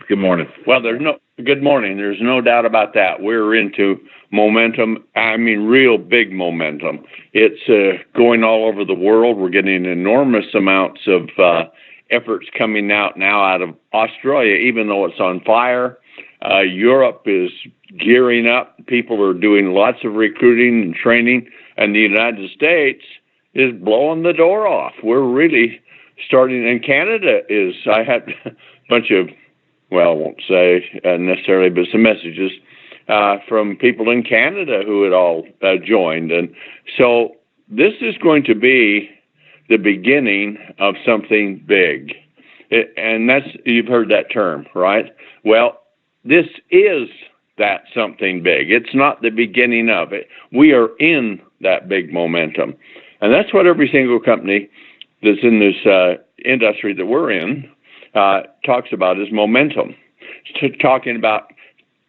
Good morning. Well, good morning. There's no doubt about that. We're into momentum. I mean, real big momentum. It's going all over the world. We're getting enormous amounts of efforts coming out now out of Australia, even though it's on fire. Europe is gearing up. People are doing lots of recruiting and training, and the United States is blowing the door off. We're really starting, and Canada is. I had a bunch of, well, I won't say necessarily, but some messages from people in Canada who had all joined. And so this is going to be the beginning of something big. And you've heard that term, right? Well, this is that something big. It's not the beginning of it. We are in that big momentum. And that's what every single company that's in this industry that we're in talks about is momentum. Talking about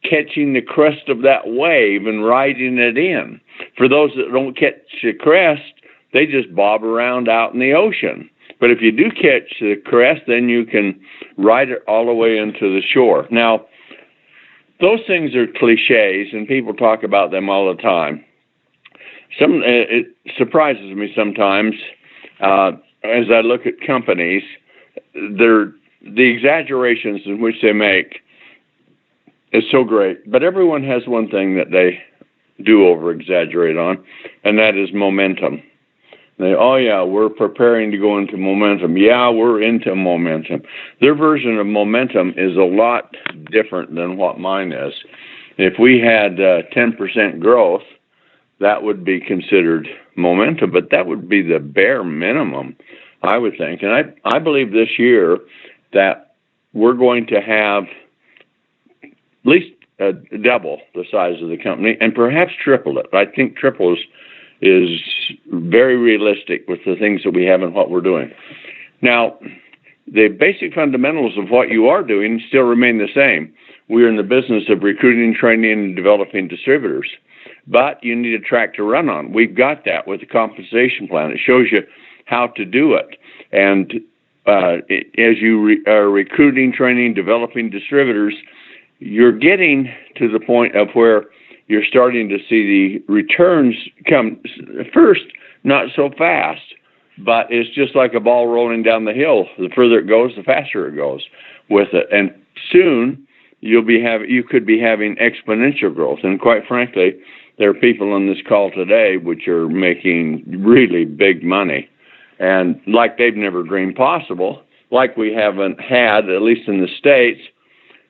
catching the crest of that wave and riding it in. For those that don't catch the crest, they just bob around out in the ocean. But if you do catch the crest, then you can ride it all the way into the shore. Now, those things are cliches, and people talk about them all the time. It surprises me sometimes as I look at companies. The exaggerations in which they make is so great, but everyone has one thing that they do over-exaggerate on, and that is momentum. Oh yeah, we're preparing to go into momentum. Yeah, we're into momentum. Their version of momentum is a lot different than what mine is. If we had 10% growth, that would be considered momentum, but that would be the bare minimum, I would think. And I believe this year that we're going to have at least double the size of the company and perhaps triple it. I think triple is very realistic with the things that we have and what we're doing. Now, the basic fundamentals of what you are doing still remain the same. We're in the business of recruiting, training, and developing distributors. But you need a track to run on. We've got that with the compensation plan. It shows you how to do it. And as you are recruiting, training, developing distributors, you're getting to the point of where you're starting to see the returns come. First, not so fast, but it's just like a ball rolling down the hill. The further it goes, the faster it goes with it. And soon you could be having exponential growth. And quite frankly, there are people on this call today which are making really big money, and like they've never dreamed possible, like we haven't had, at least in the States.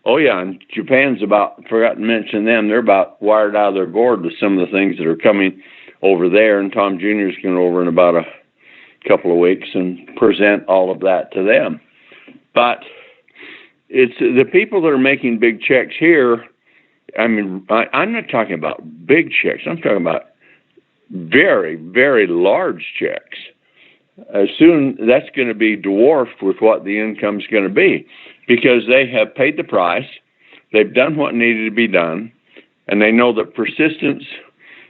Oh yeah, and Japan's forgot to mention them, they're about wired out of their gourd with some of the things that are coming over there, and Tom Jr. is going over in about a couple of weeks and present all of that to them. But it's the people that are making big checks here. I mean, I'm not talking about big checks. I'm talking about very, very large checks. Soon that's going to be dwarfed with what the income's going to be, because they have paid the price, they've done what needed to be done, and they know that persistence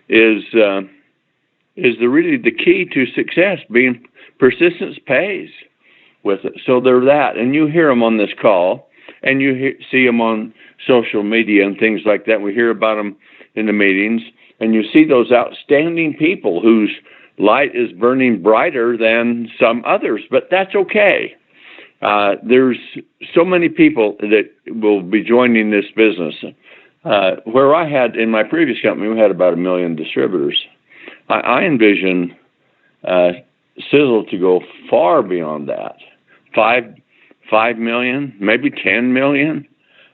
is really the key to success. Persistence pays with it. So they're that, and you hear them on this call, and you see them on social media and things like that. We hear about them in the meetings, and you see those outstanding people whose light is burning brighter than some others, but that's okay. There's so many people that will be joining this business. Where I had, in my previous company, we had about 1 million distributors. I envision Sisel to go far beyond that. 5 million, maybe 10 million.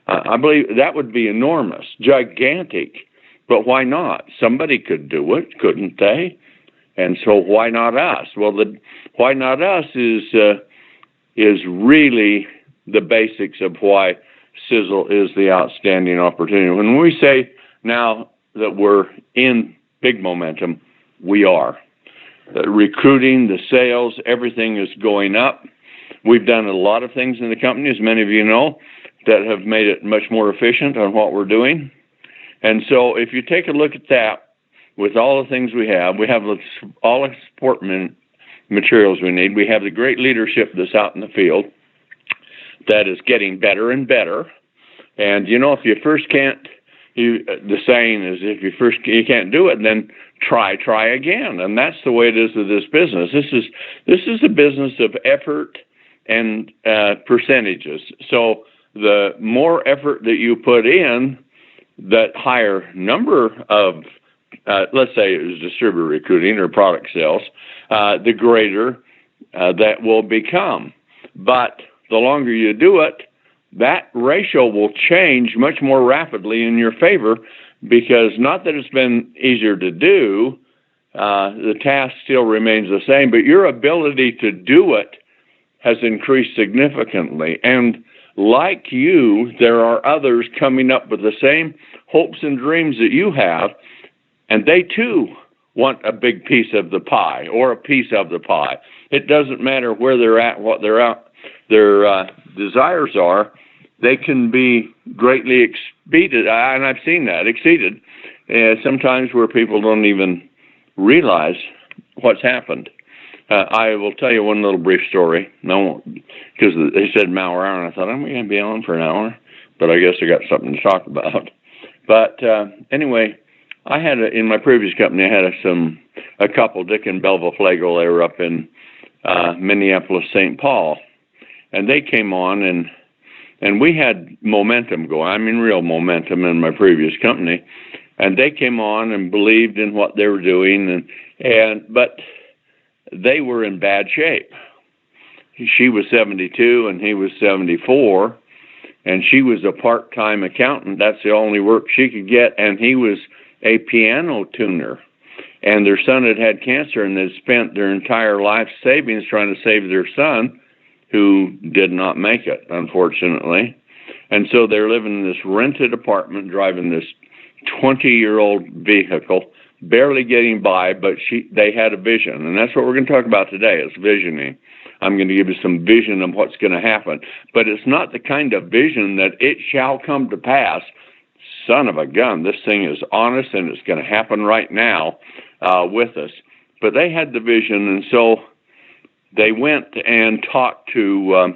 I believe that would be enormous, gigantic. But why not? Somebody could do it, couldn't they? And so why not us? Well, the why not us is really the basics of why Sisel is the outstanding opportunity. When we say now that we're in big momentum, we are. The recruiting, the sales, everything is going up. We've done a lot of things in the company, as many of you know, that have made it much more efficient on what we're doing. And so if you take a look at that, with all the things we have all the support materials we need. We have the great leadership that's out in the field that is getting better and better. And if you first can't, the saying is, if you can't do it, then try again. And that's the way it is with this business. This is a business of effort and percentages. So the more effort that you put in, that higher number of, let's say it was distributor recruiting or product sales, the greater that will become. But the longer you do it, that ratio will change much more rapidly in your favor, because not that it's been easier to do, the task still remains the same, but your ability to do it has increased significantly. And like you, there are others coming up with the same hopes and dreams that you have, and they too want a big piece of the pie or a piece of the pie. It doesn't matter where they're at, what their desires are. They can be greatly exceeded, and I've seen that, exceeded, sometimes where people don't even realize what's happened. I will tell you one little brief story. No, because they said Mower, and I thought, I'm going to be on for an hour, but I guess I got something to talk about. But anyway, I had in my previous company, I had a couple, Dick and Belva Flagle. They were up in Minneapolis, St. Paul, and they came on, and we had momentum going. I mean, real momentum in my previous company, and they came on and believed in what they were doing, but they were in bad shape. She was 72 and he was 74, and she was a part-time accountant. That's the only work she could get, and he was a piano tuner. And their son had cancer, and they spent their entire life savings trying to save their son, who did not make it, unfortunately. And so they're living in this rented apartment, driving this 20-year-old vehicle, barely getting by, but they had a vision. And that's what we're going to talk about today, is visioning. I'm going to give you some vision of what's going to happen. But it's not the kind of vision that it shall come to pass. Son of a gun, this thing is honest, and it's going to happen right now with us. But they had the vision, and so they went and talked to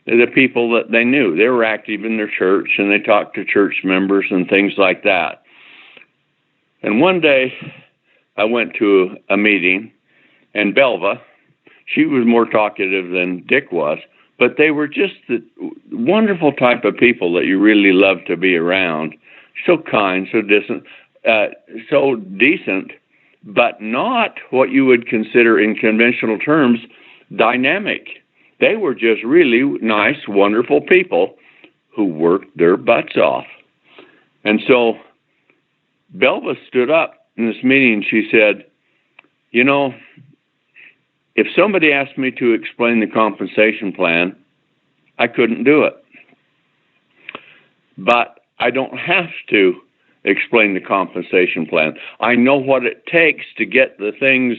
the people that they knew. They were active in their church, and they talked to church members and things like that. And one day, I went to a meeting, and Belva, she was more talkative than Dick was, but they were just the wonderful type of people that you really love to be around. So kind, so decent, but not what you would consider in conventional terms dynamic. They were just really nice, wonderful people who worked their butts off. And so Belva stood up in this meeting. She said, if somebody asked me to explain the compensation plan, I couldn't do it. But I don't have to explain the compensation plan. I know what it takes to get the things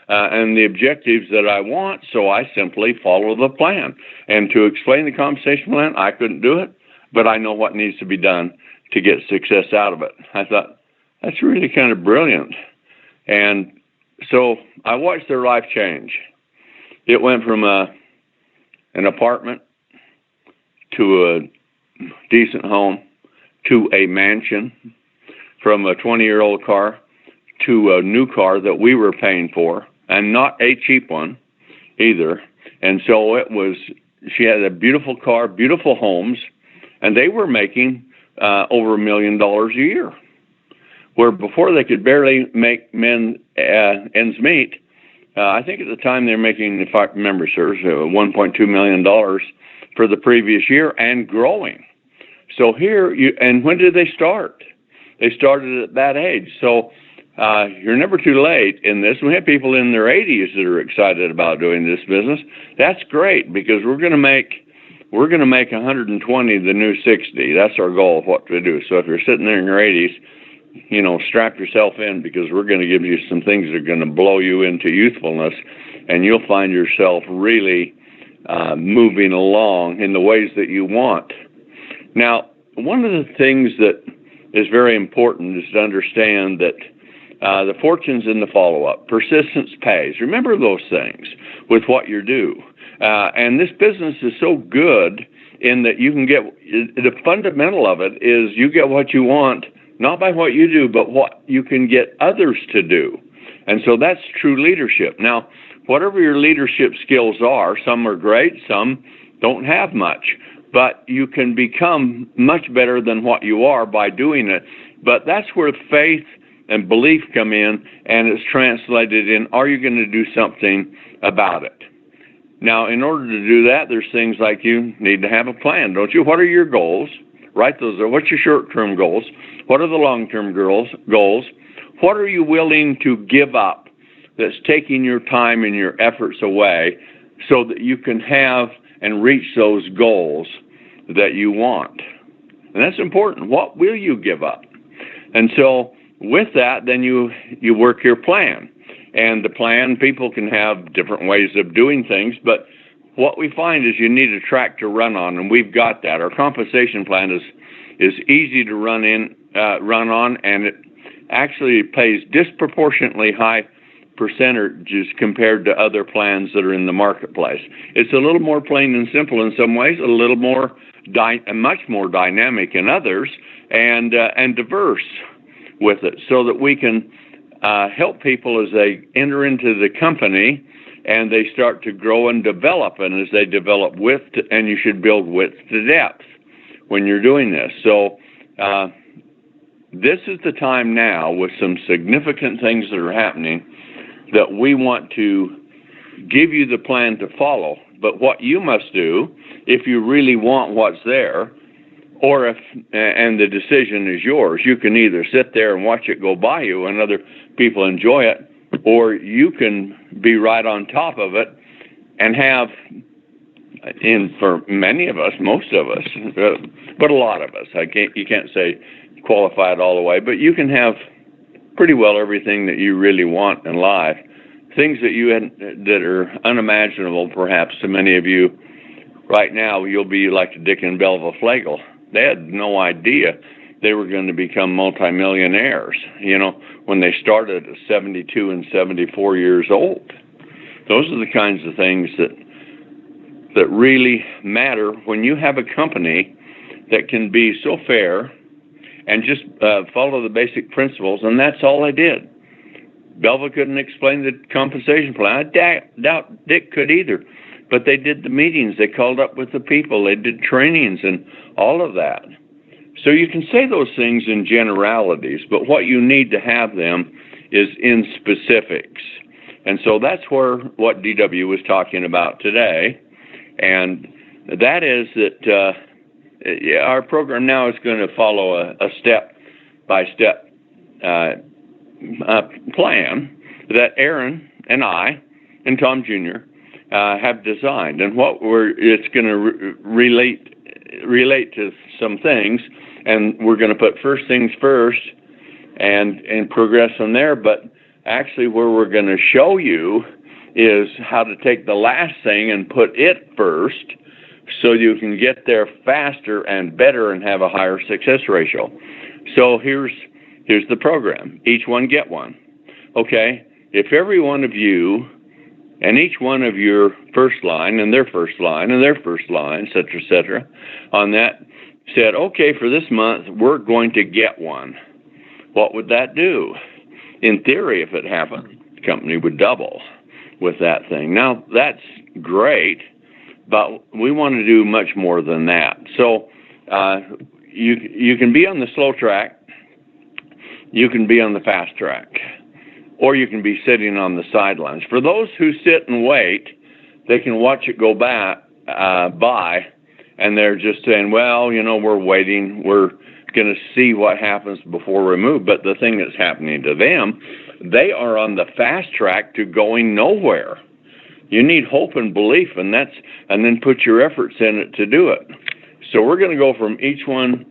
and the objectives that I want, so I simply follow the plan. And to explain the compensation plan, I couldn't do it, but I know what needs to be done to get success out of it. I thought, that's really kind of brilliant. And so I watched their life change. It went from an apartment to a decent home to a mansion, from a 20-year-old car to a new car that we were paying for, and not a cheap one either. And so she had a beautiful car, beautiful homes, and they were making over $1 million a year, where before they could barely make ends meet. I think at the time they were making, if I remember, sir, $1.2 million for the previous year and growing. So and when did they start? They started at that age. So you're never too late in this. We have people in their 80s that are excited about doing this business. That's great, because we're going to make 120 the new 60. That's our goal of what to do. So if you're sitting there in your 80s, strap yourself in, because we're going to give you some things that are going to blow you into youthfulness, and you'll find yourself really moving along in the ways that you want. Now, one of the things that is very important is to understand that the fortune's in the follow-up. Persistence pays. Remember those things with what you do. And this business is so good in that you can get, the fundamental of it is you get what you want, not by what you do, but what you can get others to do. And so that's true leadership. Now, whatever your leadership skills are, some are great, some don't have much, but you can become much better than what you are by doing it. But that's where faith and belief come in, and it's translated in, are you going to do something about it? Now, in order to do that, there's things like you need to have a plan, don't you? What are your goals? Write those down. What's your short-term goals? What are the long-term goals? What are you willing to give up that's taking your time and your efforts away so that you can have and reach those goals that you want? And that's important. What will you give up? And so with that, then you work your plan. And the plan, people can have different ways of doing things, but what we find is you need a track to run on, and we've got that. Our compensation plan is easy to run on, and it actually pays disproportionately high percentages compared to other plans that are in the marketplace. It's a little more plain and simple in some ways, a little more much more dynamic in others, and diverse with it, so that we can help people as they enter into the company and they start to grow and develop. And as they develop width, and you should build width to depth when you're doing this. So this is the time now, with some significant things that are happening, that we want to give you the plan to follow. But what you must do, if you really want what's there, or if, and the decision is yours, you can either sit there and watch it go by you and other people enjoy it, or you can be right on top of it and have, for many of us, most of us, but a lot of us, you can't say qualified all the way, but you can have pretty well everything that you really want in life. Things that are unimaginable, perhaps, to many of you right now. You'll be like Dick and Belva Flagle. They had no idea they were going to become multimillionaires, when they started at 72 and 74 years old. Those are the kinds of things that really matter when you have a company that can be so fair and just follow the basic principles, and that's all I did. Belva couldn't explain the compensation plan. I doubt Dick could either. But they did the meetings, they called up with the people, they did trainings and all of that. So you can say those things in generalities, but what you need to have them is in specifics. And so that's what DW was talking about today. And that is that our program now is going to follow a step-by-step plan that Aaron and I and Tom Jr. Have designed, and it's going to relate to some things, and we're going to put first things first and progress from there. But actually, where we're going to show you is how to take the last thing and put it first, so you can get there faster and better and have a higher success ratio. So here's the program. Each one get one. Okay, if every one of you and each one of your first line and their first line and their first line, et cetera, on that said, okay, for this month, we're going to get one. What would that do? In theory, if it happened, the company would double with that thing. Now, that's great, but we want to do much more than that. So you can be on the slow track, you can be on the fast track, or you can be sitting on the sidelines. For those who sit and wait, they can watch it go by, and they're just saying, well, we're waiting. We're going to see what happens before we move. But the thing that's happening to them, they are on the fast track to going nowhere. You need hope and belief, and then put your efforts in it to do it. So we're going to go from each one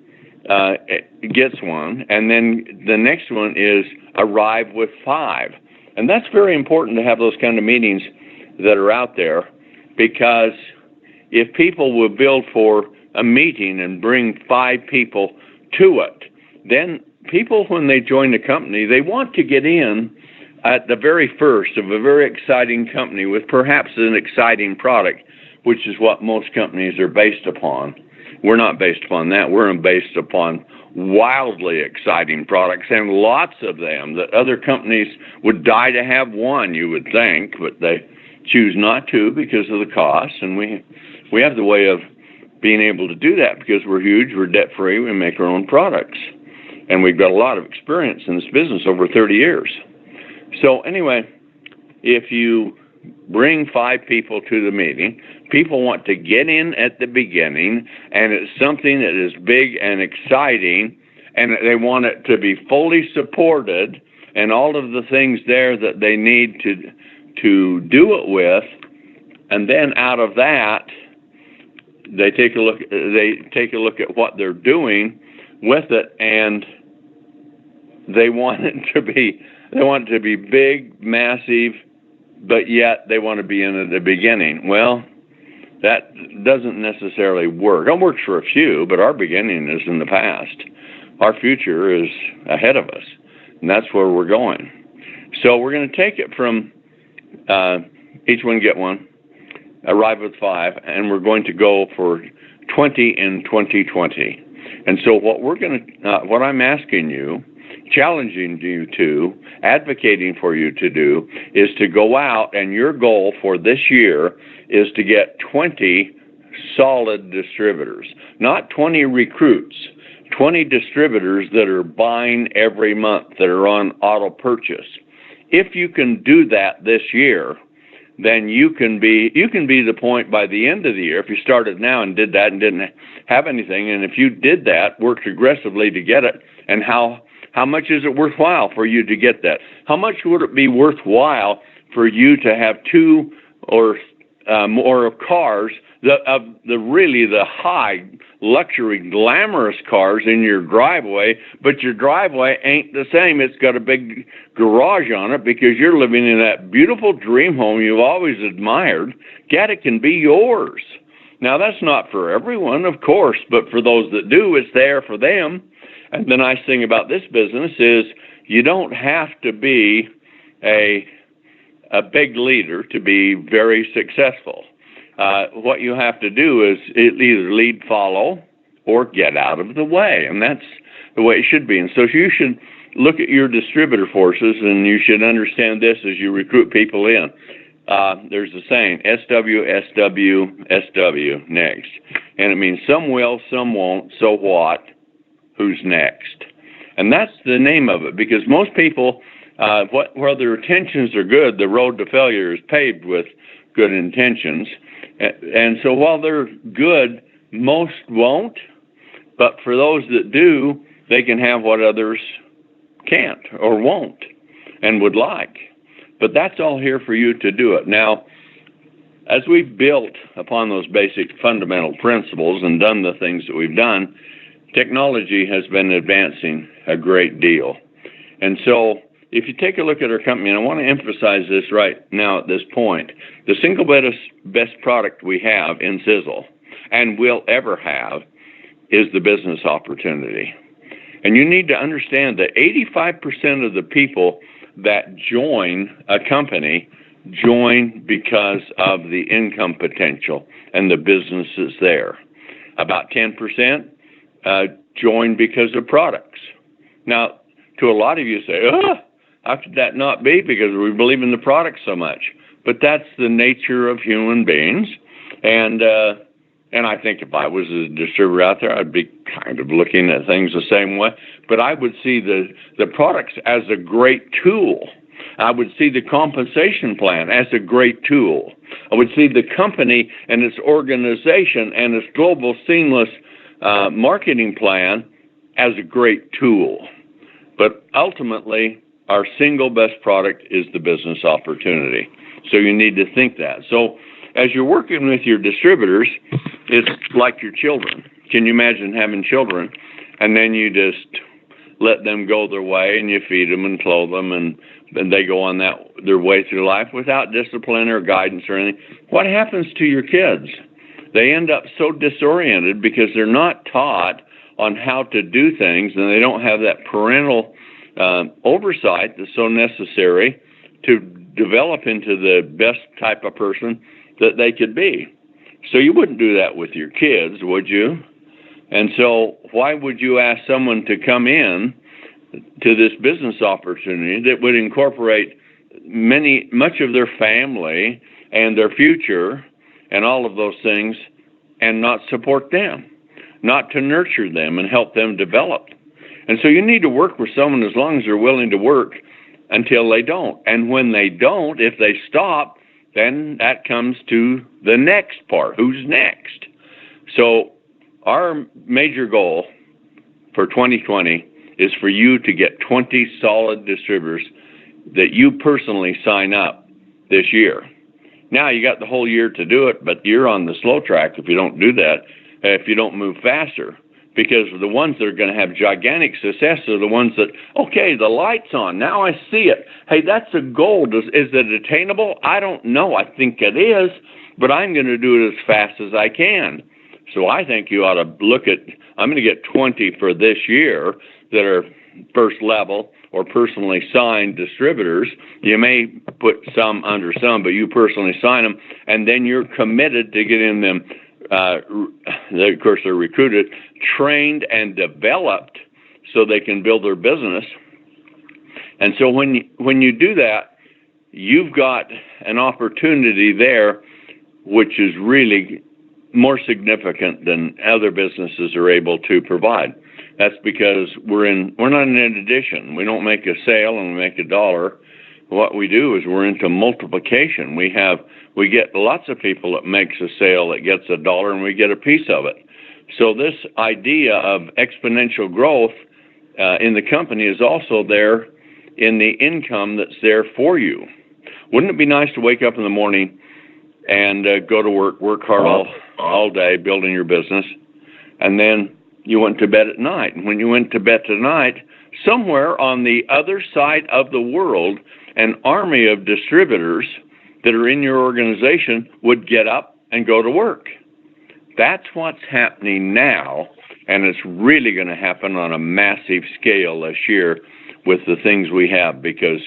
gets one, and then the next one is arrive with 5. And that's very important to have those kind of meetings that are out there, because if people will build for a meeting and bring 5 people to it, then people, when they join the company, they want to get in at the very first of a very exciting company with perhaps an exciting product, which is what most companies are based upon. We're not based upon that. We're based upon wildly exciting products, and lots of them that other companies would die to have one, you would think, but they choose not to because of the cost. And we have the way of being able to do that because we're huge, we're debt-free, we make our own products. And we've got a lot of experience in this business, over 30 years. So anyway, if you bring 5 people to the meeting, people want to get in at the beginning, and it's something that is big and exciting, and they want it to be fully supported, and all of the things there that they need to do it with. And then out of that, they take a look at what they're doing with it, and they want it to be big, massive, but yet they want to be in at the beginning. Well, that doesn't necessarily work. It works for a few, but our beginning is in the past. Our future is ahead of us, and that's where we're going. So we're going to take it from each one get one, arrive with 5, and we're going to go for 20 in 2020. And so what I'm asking you, challenging you to, advocating for you to do, is to go out, and your goal for this year is to get 20 solid distributors, not 20 recruits, 20 distributors that are buying every month, that are on auto purchase. If you can do that this year, then you can be the point by the end of the year, if you started now and did that and didn't have anything, and if you did that, worked aggressively to get it, and how much is it worthwhile for you to get that? How much would it be worthwhile for you to have 2 or more cars, the high luxury glamorous cars in your driveway, but your driveway ain't the same. It's got a big garage on it because you're living in that beautiful dream home you've always admired. Yet it can be yours. Now, that's not for everyone, of course, but for those that do, it's there for them. And the nice thing about this business is you don't have to be a big leader to be very successful. What you have to do is either lead, follow, or get out of the way. And that's the way it should be. And so you should look at your distributor forces, and you should understand this as you recruit people in. There's a saying, SW, SW, SW, next. And it means some will, some won't, so what? Who's next? And that's the name of it, because most people, where their intentions are good, the road to failure is paved with good intentions. And so while they're good, most won't. But for those that do, they can have what others can't or won't and would like. But that's all here for you to do it. Now, as we've built upon those basic fundamental principles and done the things that we've done, technology has been advancing a great deal. And so if you take a look at our company, and I want to emphasize this right now at this point, the single best product we have in Sisel and will ever have is the business opportunity. And you need to understand that 85% of the people that join a company join because of the income potential and the businesses there. About 10% join because of products. Now, to a lot of you say, how could that not be? Because we believe in the product so much. But that's the nature of human beings. And I think if I was a distributor out there, I'd be kind of looking at things the same way. But I would see the products as a great tool. I would see the compensation plan as a great tool. I would see the company and its organization and its global seamless marketing plan as a great tool. But ultimately, our single best product is the business opportunity. So you need to think that. So as you're working with your distributors, it's like your children. Can you imagine having children and then you just let them go their way and you feed them and clothe them and they go on their way through life without discipline or guidance or anything? What happens to your kids? They end up so disoriented because they're not taught on how to do things, and they don't have that parental oversight that's so necessary to develop into the best type of person that they could be. So you wouldn't do that with your kids, would you? And so why would you ask someone to come in to this business opportunity that would incorporate much of their family and their future and all of those things, and not support them, not to nurture them and help them develop? And so you need to work with someone as long as they're willing to work until they don't. And when they don't, if they stop, then that comes to the next part. Who's next? So our major goal for 2020 is for you to get 20 solid distributors that you personally sign up this year. Now you got the whole year to do it, but you're on the slow track if you don't do that, if you don't move faster. Because the ones that are going to have gigantic success are the ones that, okay, the light's on. Now I see it. Hey, that's a goal. Is it attainable? I don't know. I think it is, but I'm going to do it as fast as I can. So I think you ought to look at, I'm going to get 20 for this year that are first level or personally signed distributors. You may put some under some, but you personally sign them, and then you're committed to getting them, of course, they're recruited, trained, and developed so they can build their business. And so when you do that, you've got an opportunity there which is really more significant than other businesses are able to provide. That's because we're not an addition. We don't make a sale and we make $1. What we do is we're into multiplication. We get lots of people that makes a sale that gets $1 and we get a piece of it. So this idea of exponential growth in the company is also there in the income that's there for you. Wouldn't it be nice to wake up in the morning and go to work hard all day building your business, and then you went to bed at night? And when you went to bed tonight, somewhere on the other side of the world, an army of distributors that are in your organization would get up and go to work. That's what's happening now, and it's really going to happen on a massive scale this year with the things we have, because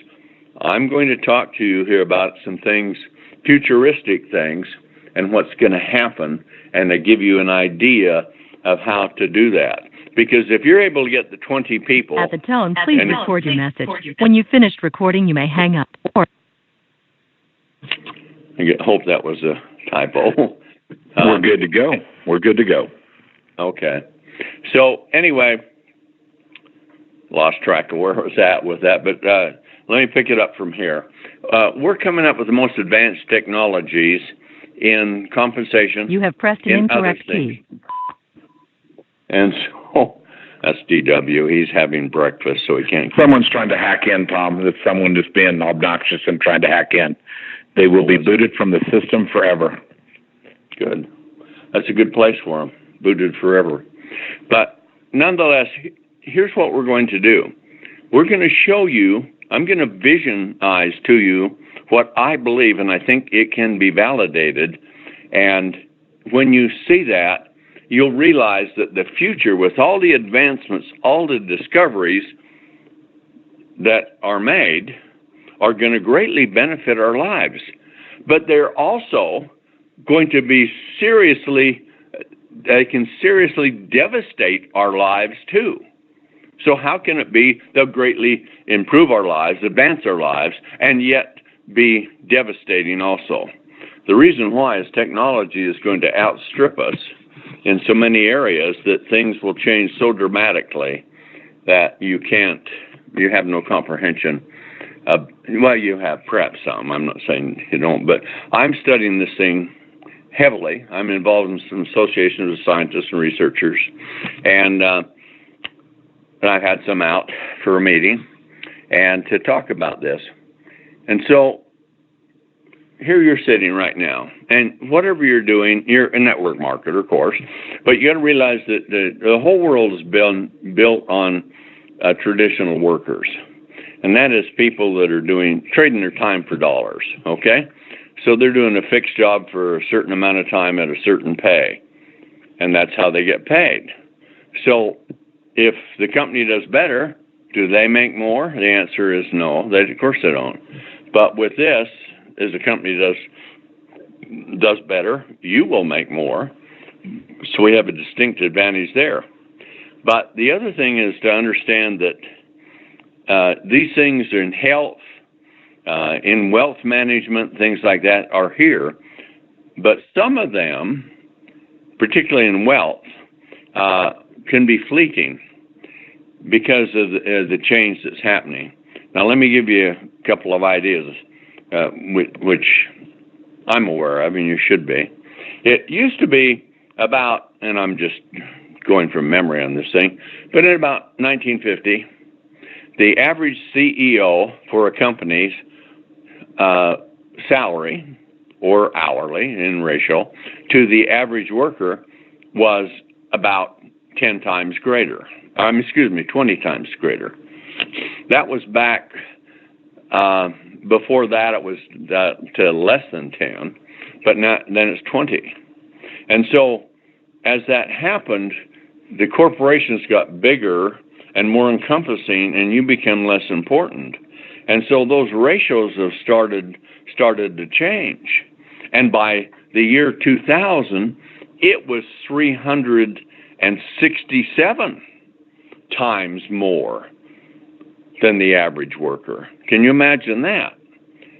I'm going to talk to you here about some things, futuristic things, and what's going to happen, and to give you an idea of how to do that. Because if you're able to get the 20 people... At the tone, please record your message. When you've finished recording, you may hang up. I hope that was a typo. We're good to go. We're good to go. Okay. So anyway, lost track of where I was at with that, but let me pick it up from here. We're coming up with the most advanced technologies in compensation. You have pressed an incorrect key. And so that's DW. He's having breakfast, so he can't. Someone's trying to hack in, Tom. If someone is being obnoxious and trying to hack in, they will be booted from the system forever. Good. That's a good place for them, booted forever. But nonetheless, here's what we're going to do. We're going to show you, I'm going to visionize to you what I believe, and I think it can be validated. And when you see that, you'll realize that the future, with all the advancements, all the discoveries that are made, are going to greatly benefit our lives. But they're also going to be they can seriously devastate our lives too. So how can it be they'll greatly improve our lives, advance our lives, and yet be devastating also? The reason why is technology is going to outstrip us in so many areas that things will change so dramatically that you have no comprehension. Well, you have perhaps some. I'm not saying you don't, but I'm studying this thing heavily. I'm involved in some associations of scientists and researchers, and I've had some out for a meeting and to talk about this. And so here you're sitting right now, and whatever you're doing, you're a network marketer, of course, but you got to realize that the whole world has been built on traditional workers, and that is people that are trading their time for dollars, okay? So they're doing a fixed job for a certain amount of time at a certain pay, and that's how they get paid. So if the company does better, do they make more? The answer is no. Of course they don't. But with this, as the company does does better, you will make more. So we have a distinct advantage there. But the other thing is to understand that these things in health, in wealth management, things like that are here. But some of them, particularly in wealth, can be fleeting because of the change that's happening. Now, let me give you a couple of ideas, which I'm aware of, and you should be. It used to be about, and I'm just going from memory on this thing, but in about 1950, the average CEO for a company's salary, or hourly in ratio, to the average worker was about 10 times greater. 20 times greater. That was back, before that it was to less than 10, but now, then it's 20. And so as that happened, the corporations got bigger and more encompassing, and you become less important. And so those ratios have started to change. And by the year 2000, it was 367 times more than the average worker. Can you imagine that?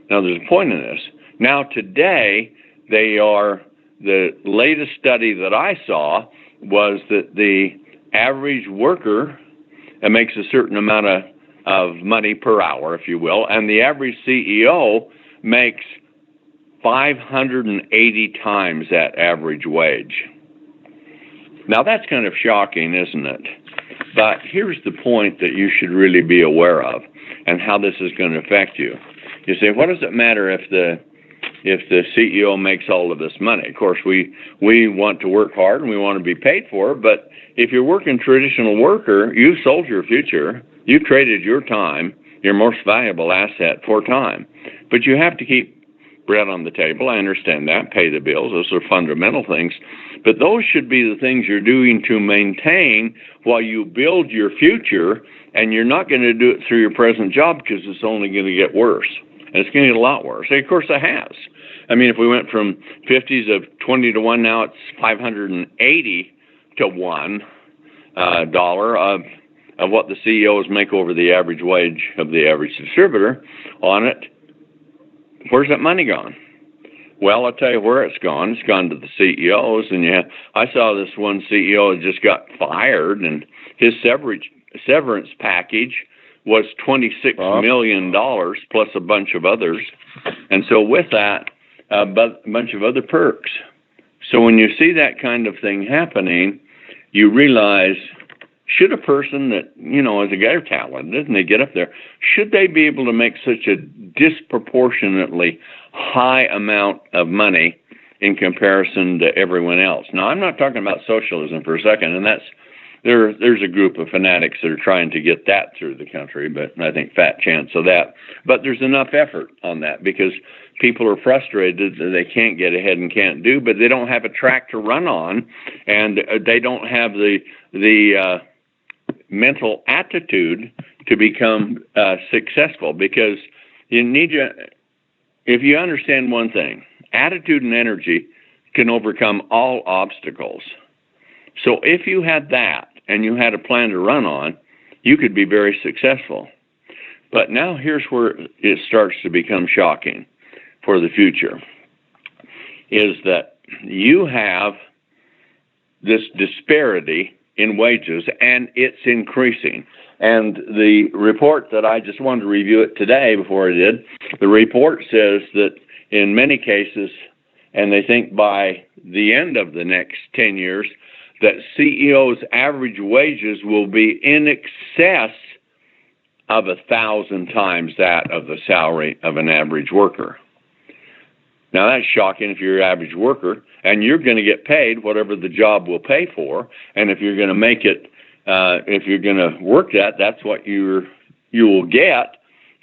Now, there's a point in this. Now, today, the latest study that I saw was that the average worker makes a certain amount of money per hour, if you will, and the average CEO makes 580 times that average wage. Now, that's kind of shocking, isn't it? But here's the point that you should really be aware of and how this is going to affect you. You say, what does it matter if the CEO makes all of this money? Of course, we want to work hard and we want to be paid for it, but if you're working traditional worker, you sold your future. You traded your time, your most valuable asset, for time. But you have to keep bread on the table. I understand that. Pay the bills. Those are fundamental things. But those should be the things you're doing to maintain while you build your future, and you're not going to do it through your present job because it's only going to get worse. And it's going to get a lot worse. And of course, it has. I mean, if we went from 50s of 20 to 1, now it's 580 to 1 dollar of what the CEOs make over the average wage of the average distributor on it. Where's that money gone? Well, I'll tell you where it's gone. It's gone to the CEOs. And I saw this one CEO that just got fired, and his severance package was $26 million plus a bunch of others. And so with that, a bunch of other perks. So when you see that kind of thing happening, you realize, should a person that, is a guy or talented, and they get up there, should they be able to make such a disproportionately high amount of money in comparison to everyone else? Now, I'm not talking about socialism for a second, and there's a group of fanatics that are trying to get that through the country, but I think fat chance of that. But there's enough effort on that because people are frustrated that they can't get ahead and can't do, but they don't have a track to run on, and they don't have the mental attitude to become successful, because if you understand one thing, attitude and energy can overcome all obstacles. So if you had that and you had a plan to run on, you could be very successful. But now here's where it starts to become shocking for the future, is that you have this disparity in wages, and it's increasing. And the report that I just wanted to review it today before I did, the report says that in many cases, and they think by the end of the next 10 years, that CEOs' average wages will be in excess of 1,000 times that of the salary of an average worker. Now, that's shocking if you're an average worker, and you're going to get paid whatever the job will pay for, and if you're going to make it, if you're going to work that, that's what you will get.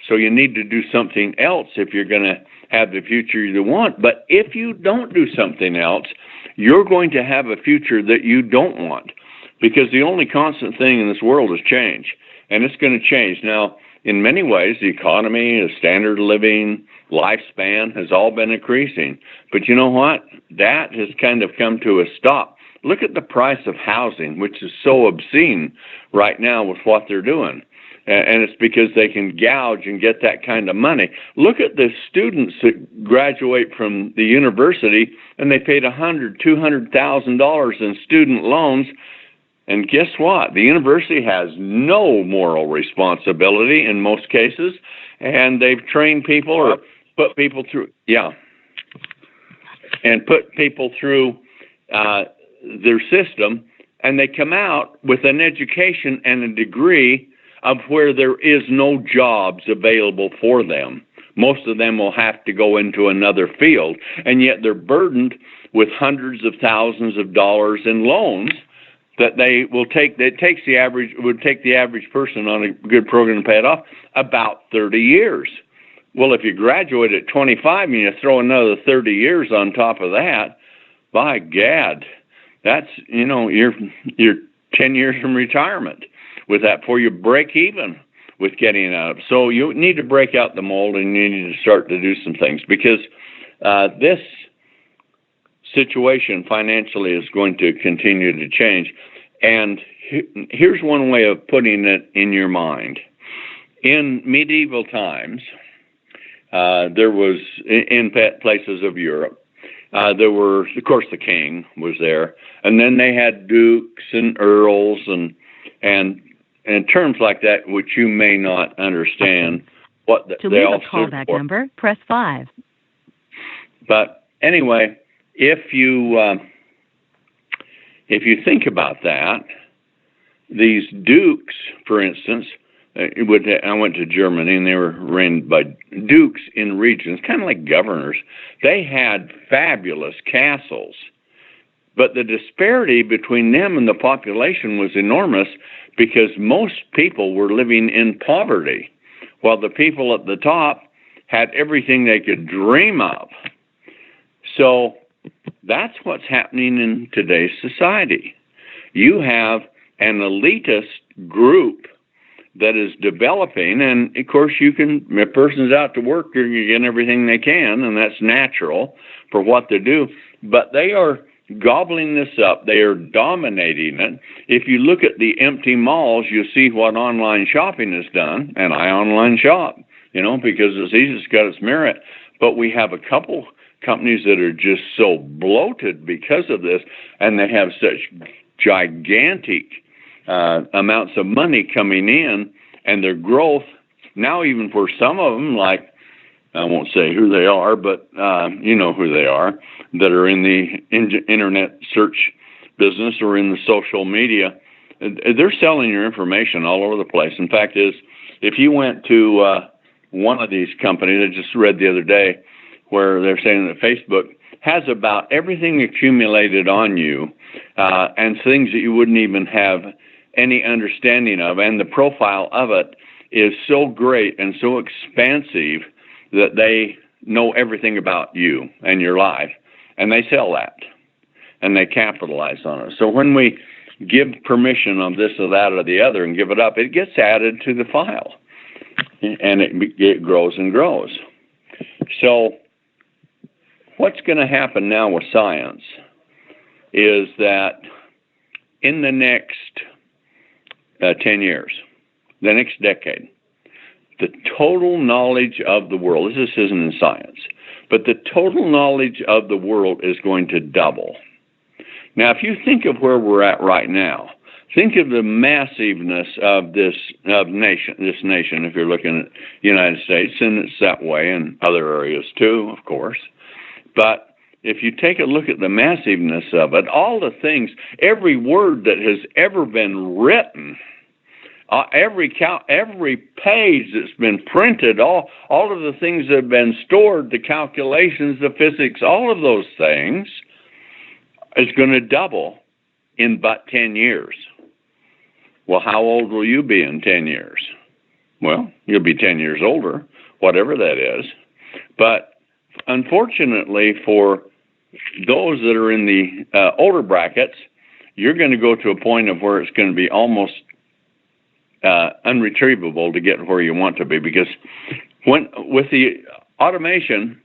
So you need to do something else if you're going to have the future you want. But if you don't do something else, you're going to have a future that you don't want, because the only constant thing in this world is change, and it's going to change. Now, in many ways, the economy, the standard of living, lifespan has all been increasing. But you know what? That has kind of come to a stop. Look at the price of housing, which is so obscene right now with what they're doing. And it's because they can gouge and get that kind of money. Look at the students that graduate from the university and they paid $100,000, $200,000 in student loans. And guess what? The university has no moral responsibility in most cases, and they've trained people or put people through, and put people through their system, and they come out with an education and a degree of where there is no jobs available for them. Most of them will have to go into another field, and yet they're burdened with hundreds of thousands of dollars in loans that they will take. That would take the average person on a good program to pay it off about 30 years. Well, if you graduate at 25 and you throw another 30 years on top of that, by gad, that's, you're 10 years from retirement with that before you break even with getting out. So you need to break out the mold, and you need to start to do some things, because this situation financially is going to continue to change. And here's one way of putting it in your mind. In medieval times, there was, in places of Europe, there were, of course, the king was there, and then they had dukes and earls and terms like that, which you may not understand what To they leave all a callback for. number, press 5. But anyway, if you think about that, these dukes, for instance, I went to Germany, and they were reigned by dukes in regions, kind of like governors. They had fabulous castles, but the disparity between them and the population was enormous, because most people were living in poverty, while the people at the top had everything they could dream of. So that's what's happening in today's society. You have an elitist group that is developing, and of course if a person's out to work, they're getting everything they can, and that's natural for what they do, but they are gobbling this up. They are dominating it. If you look at the empty malls, you see what online shopping has done, and I online shop, because it's easy, it's got its merit, but we have a couple companies that are just so bloated because of this, and they have such gigantic amounts of money coming in, and their growth now, even for some of them, like, I won't say who they are, but you know who they are, that are in the internet search business or in the social media, they're selling your information all over the place. In fact, if you went to one of these companies, I just read the other day, where they're saying that Facebook has about everything accumulated on you, and things that you wouldn't even have any understanding of, and the profile of it is so great and so expansive that they know everything about you and your life, and they sell that, and they capitalize on it. So when we give permission on this or that or the other and give it up, it gets added to the file, and it grows and grows. So what's going to happen now with science is that in the next 10 years, the next decade, the total knowledge of the world, this isn't in science, but the total knowledge of the world is going to double. Now, if you think of where we're at right now, think of the massiveness of this nation, if you're looking at the United States, and it's that way in other areas too, of course. But if you take a look at the massiveness of it, all the things, every word that has ever been written, every page that's been printed, all of the things that have been stored, the calculations, the physics, all of those things is going to double in but 10 years. Well, how old will you be in 10 years? Well, you'll be 10 years older, whatever that is. But unfortunately for those that are in the older brackets, you're going to go to a point of where it's going to be almost unretrievable to get where you want to be, because with the automation,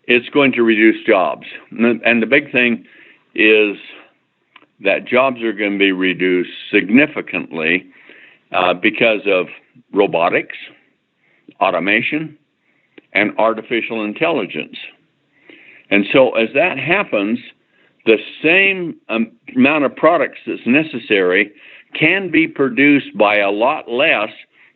it's going to reduce jobs. And the big thing is that jobs are going to be reduced significantly because of robotics, automation, and artificial intelligence. And so as that happens, the same amount of products that's necessary can be produced by a lot less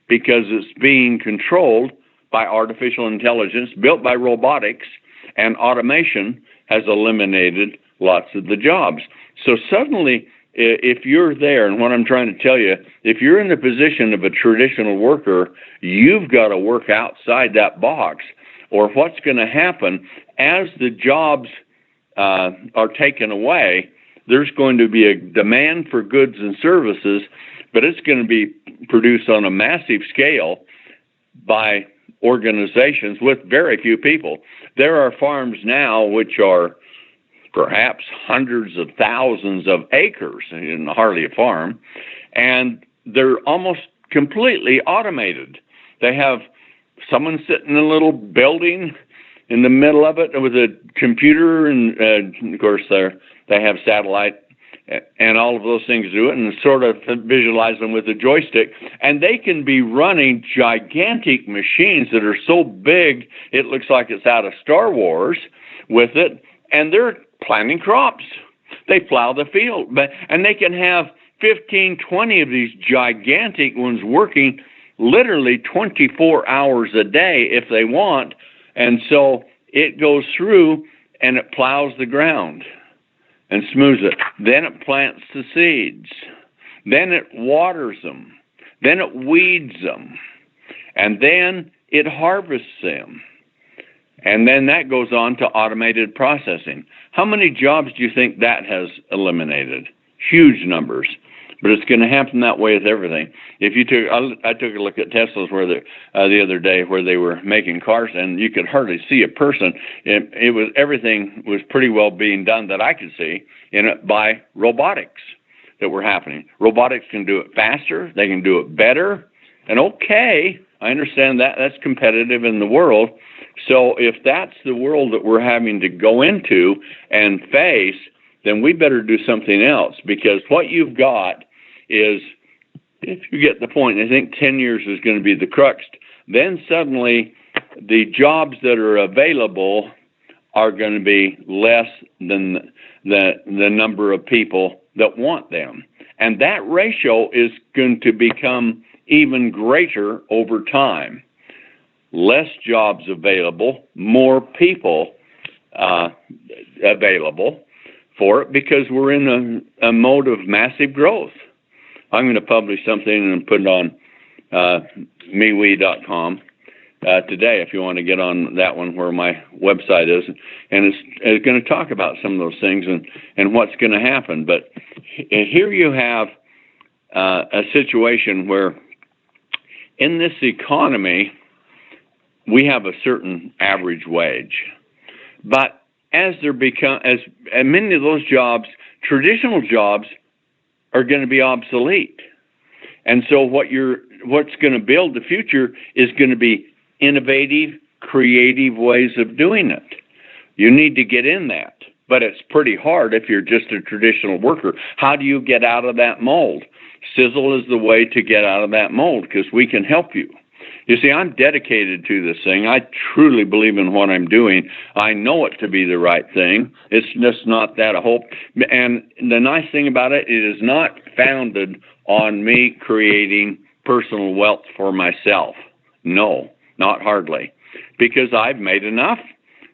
because it's being controlled by artificial intelligence, built by robotics, and automation has eliminated lots of the jobs. So suddenly, if you're there, and what I'm trying to tell you, if you're in the position of a traditional worker, you've got to work outside that box. Or what's going to happen as the jobs are taken away, there's going to be a demand for goods and services, but it's going to be produced on a massive scale by organizations with very few people. There are farms now which are perhaps hundreds of thousands of acres, and hardly a farm, and they're almost completely automated. They have someone sitting in a little building in the middle of it with a computer, and of course they have satellite and all of those things do it, and sort of visualize them with a joystick. And they can be running gigantic machines that are so big it looks like it's out of Star Wars with it, and they're planting crops. They plow the field, and they can have 15, 20 of these gigantic ones working literally 24 hours a day if they want. And so it goes through and it plows the ground and smooths it. Then it plants the seeds. Then it waters them. Then it weeds them. And then it harvests them. And then that goes on to automated processing. How many jobs do you think that has eliminated? Huge numbers. But it's going to happen that way with everything. If you I took a look at Tesla's where the other day where they were making cars, and you could hardly see a person. Everything was pretty well being done that I could see in it by robotics that were happening. Robotics can do it faster. They can do it better. And okay, I understand that that's competitive in the world. So if that's the world that we're having to go into and face, then we better do something else, because what you've got is, if you get the point, I think 10 years is going to be the crux, then suddenly the jobs that are available are going to be less than the number of people that want them. And that ratio is going to become even greater over time. Less jobs available, more people available for it, because we're in a mode of massive growth. I'm going to publish something and put it on MeWe.com today if you want to get on that one where my website is. And it's going to talk about some of those things and what's going to happen. But here you have a situation where in this economy, we have a certain average wage. But as many of those jobs, traditional jobs, are going to be obsolete. And so what's going to build the future is going to be innovative, creative ways of doing it. You need to get in that. But it's pretty hard if you're just a traditional worker. How do you get out of that mold? Sisel is the way to get out of that mold, because we can help you. You see, I'm dedicated to this thing. I truly believe in what I'm doing. I know it to be the right thing. It's just not that a hope. And the nice thing about it, it is not founded on me creating personal wealth for myself. No, not hardly. Because I've made enough,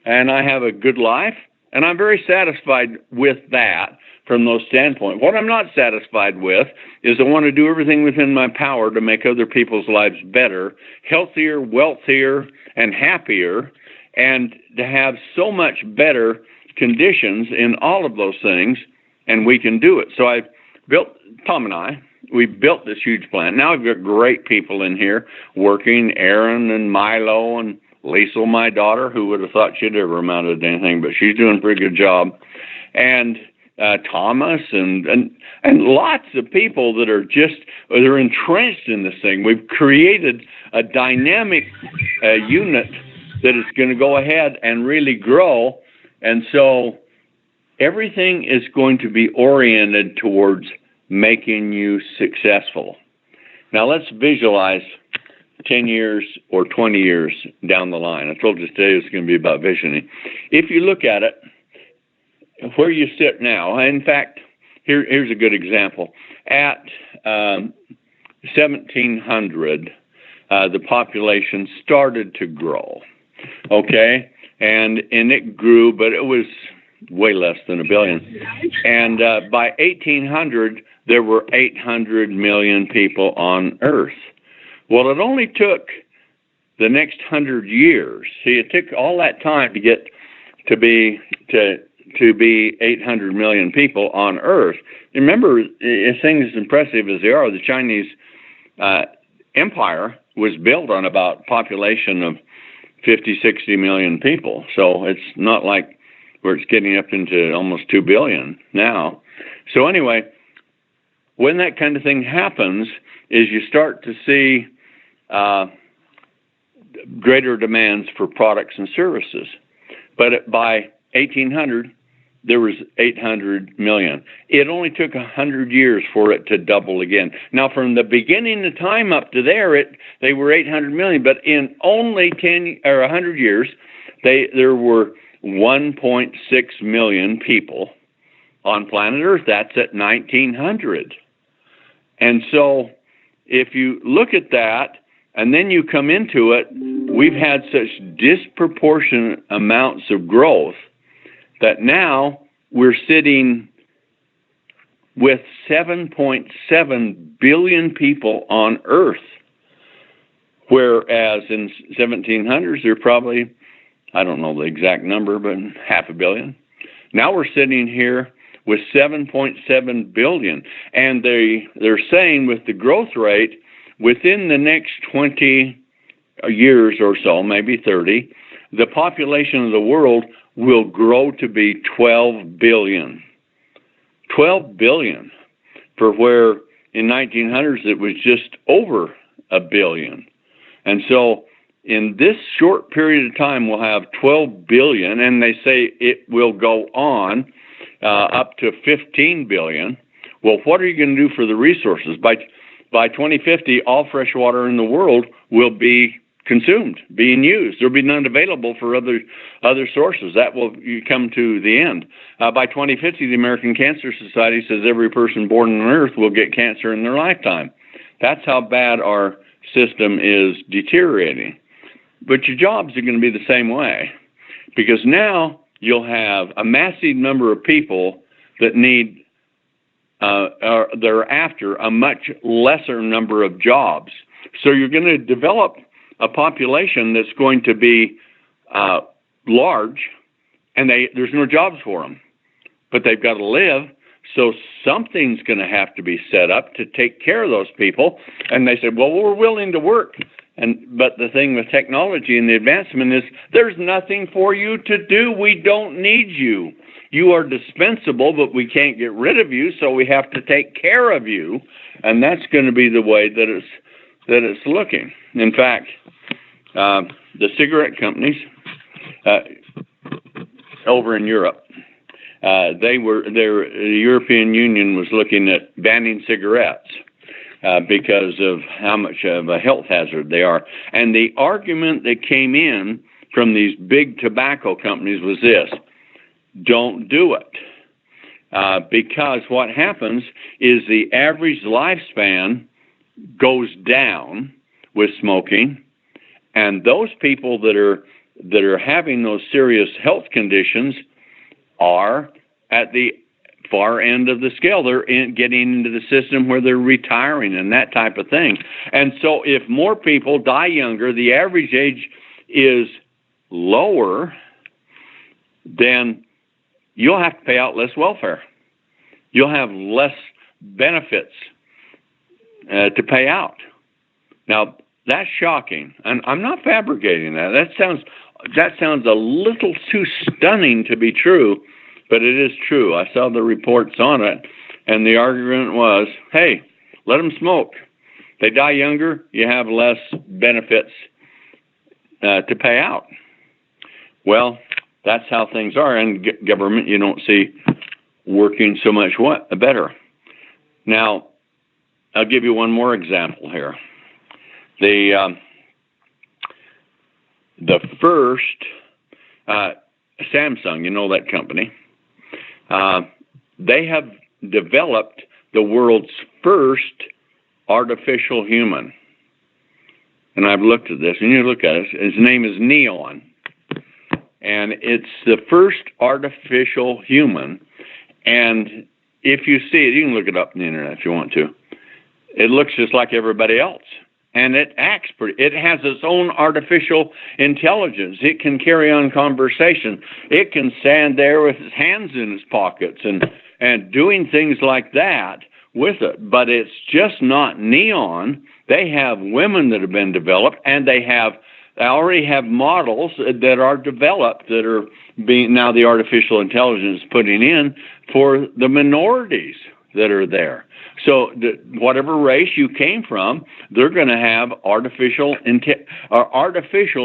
and I have a good life, and I'm very satisfied with that from those standpoints. What I'm not satisfied with is I want to do everything within my power to make other people's lives better, healthier, wealthier, and happier, and to have so much better conditions in all of those things, and we can do it. So Tom and I, we built this huge plant. Now we've got great people in here working, Aaron and Milo and Liesel, my daughter, who would have thought she'd ever amounted to anything, but she's doing a pretty good job. And Thomas and lots of people that are they're entrenched in this thing. We've created a dynamic unit that is going to go ahead and really grow, and so everything is going to be oriented towards making you successful. Now let's visualize 10 years or 20 years down the line. I told you today it was going to be about visioning. If you look at it, where you sit now, in fact, here's a good example. At 1700, the population started to grow, okay? And it grew, but it was way less than 1 billion. And by 1800, there were 800 million people on Earth. Well, it only took the next 100 years. See, it took all that time to get to be 800 million people on Earth. Remember, things as impressive as they are, the Chinese empire was built on about population of 50, 60 million people. So it's not like where it's getting up into almost 2 billion now. So anyway, when that kind of thing happens, is you start to see greater demands for products and services. But by 1800, there was 800 million. It only took 100 years for it to double again. Now, from the beginning of time up to there, they were 800 million. But in only 10 or 100 years, there were 1.6 million people on planet Earth. That's at 1900. And so, if you look at that, and then you come into it, we've had such disproportionate amounts of growth that now we're sitting with 7.7 billion people on Earth, whereas in 1700s there are probably, I don't know the exact number, but 500 million. Now we're sitting here with 7.7 billion, and they're saying with the growth rate, within the next 20 years or so, maybe 30, the population of the world will grow to be 12 billion. 12 billion, for where in 1900s it was just over 1 billion. And so in this short period of time, we'll have 12 billion, and they say it will go on up to 15 billion. Well, what are you going to do for the resources? By 2050, all fresh water in the world will be consumed, being used. There'll be none available for other sources. That will come to the end. By 2050, the American Cancer Society says every person born on Earth will get cancer in their lifetime. That's how bad our system is deteriorating. But your jobs are going to be the same way, because now you'll have a massive number of people that need they're after a much lesser number of jobs. So you're going to develop a population that's going to be large, and there's no jobs for them, but they've got to live. So something's going to have to be set up to take care of those people. And they said, well, we're willing to work. But the thing with technology and the advancement is there's nothing for you to do. We don't need you. You are dispensable, but we can't get rid of you, so we have to take care of you. And that's going to be the way that it's looking. In fact, the cigarette companies over in Europe, the European Union was looking at banning cigarettes because of how much of a health hazard they are. And the argument that came in from these big tobacco companies was this: don't do it. Because what happens is the average lifespan goes down with smoking, and those people that are having those serious health conditions are at the far end of the scale. They're getting into the system where they're retiring and that type of thing. And so if more people die younger, the average age is lower, then you'll have to pay out less welfare. You'll have less benefits to pay out. Now, that's shocking, and I'm not fabricating that. That sounds a little too stunning to be true but it is true. I saw the reports on it, and the argument was, hey, let them smoke. They die younger, you have less benefits to pay out. Well, that's how things are, and government you don't see working so much better. Now, I'll give you one more example here. The first Samsung, you know that company, they have developed the world's first artificial human. And I've looked at this, and you look at it, his name is Neon. And it's the first artificial human. And if you see it, you can look it up on the internet if you want to. It looks just like everybody else. And it acts it has its own artificial intelligence. It can carry on conversation. It can stand there with its hands in its pockets and doing things like that with it. But it's just not Neon. They have women that have been developed, and they already have models that are developed that are being now the artificial intelligence is putting in for the minorities that are there. So whatever race you came from, they're going to have artificial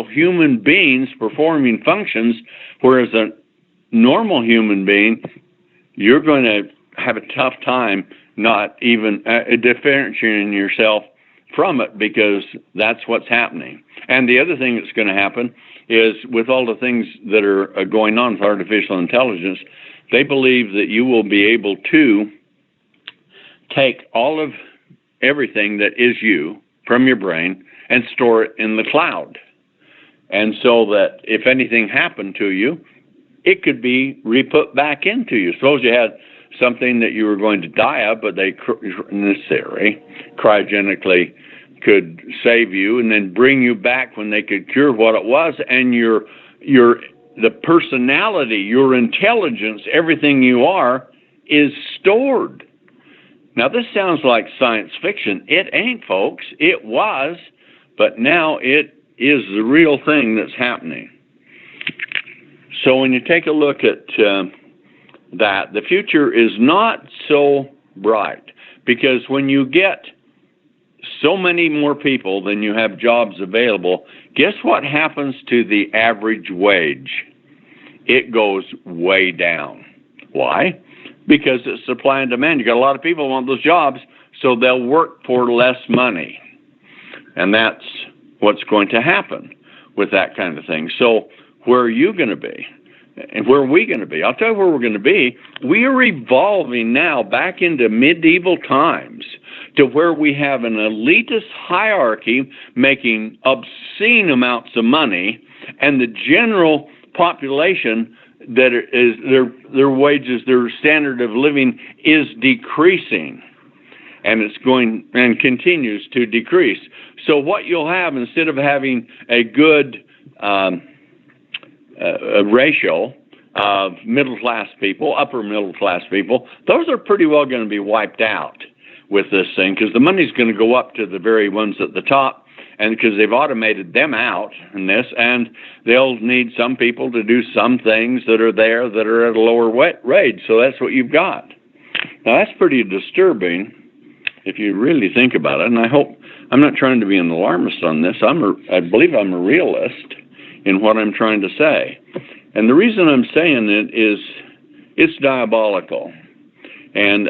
human beings performing functions, whereas a normal human being, you're going to have a tough time not even differentiating yourself from it, because that's what's happening. And the other thing that's going to happen is, with all the things that are going on with artificial intelligence, they believe that you will be able to take all of everything that is you from your brain and store it in the cloud. And so that if anything happened to you, it could be re-put back into you. Suppose you had something that you were going to die of, but they, in this theory, cryogenically could save you and then bring you back when they could cure what it was, and the personality, your intelligence, everything you are is stored. Now, this sounds like science fiction. It ain't, folks. It was, but now it is the real thing that's happening. So when you take a look at that, the future is not so bright, because when you get so many more people than you have jobs available, guess what happens to the average wage? It goes way down. Why? Because it's supply and demand. You got a lot of people who want those jobs, so they'll work for less money. And that's what's going to happen with that kind of thing. So where are you going to be? And where are we going to be? I'll tell you where we're going to be. We are evolving now back into medieval times, to where we have an elitist hierarchy making obscene amounts of money, and the general population that is their wages, their standard of living is decreasing, and it's going and continues to decrease. So what you'll have, instead of having a good a ratio of middle-class people, upper middle-class people, those are pretty well going to be wiped out with this thing, because the money's going to go up to the very ones at the top, and because they've automated them out in this, and they'll need some people to do some things that are there that are at a lower wage. So that's what you've got. Now, that's pretty disturbing if you really think about it, and I'm not trying to be an alarmist on this. I believe I'm a realist in what I'm trying to say. And the reason I'm saying it is it's diabolical. And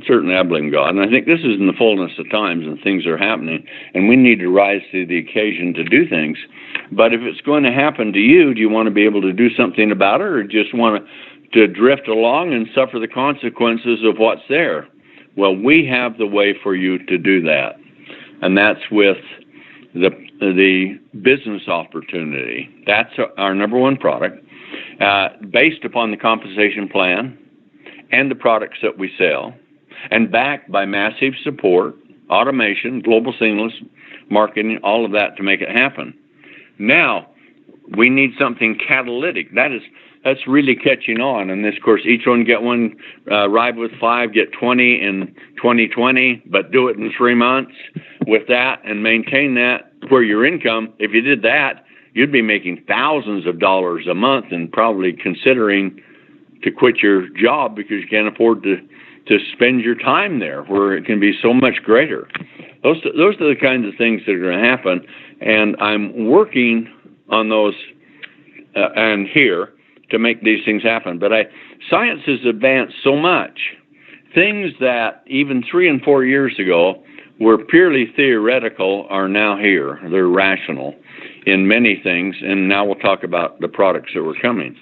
certainly I blame God. And I think this is in the fullness of times, and things are happening, and we need to rise to the occasion to do things. But if it's going to happen to you, do you want to be able to do something about it, or just want to drift along and suffer the consequences of what's there? Well, we have the way for you to do that. And that's with the business opportunity. That's our number one product, based upon the compensation plan and the products that we sell, and backed by massive support, automation, global seamless marketing, all of that to make it happen. Now, we need something catalytic. That's really catching on. And this, of course, each one get one, ride with 5, get 20 in 2020, but do it in 3 months with that and maintain that, where your income, if you did that, you'd be making thousands of dollars a month, and probably considering to quit your job because you can't afford to spend your time there, where it can be so much greater. Those are the kinds of things that are going to happen, and I'm working on those and here to make these things happen. But science has advanced so much. Things that even 3 and 4 years ago were purely theoretical are now here. They're rational in many things, and now we'll talk about the products that were coming.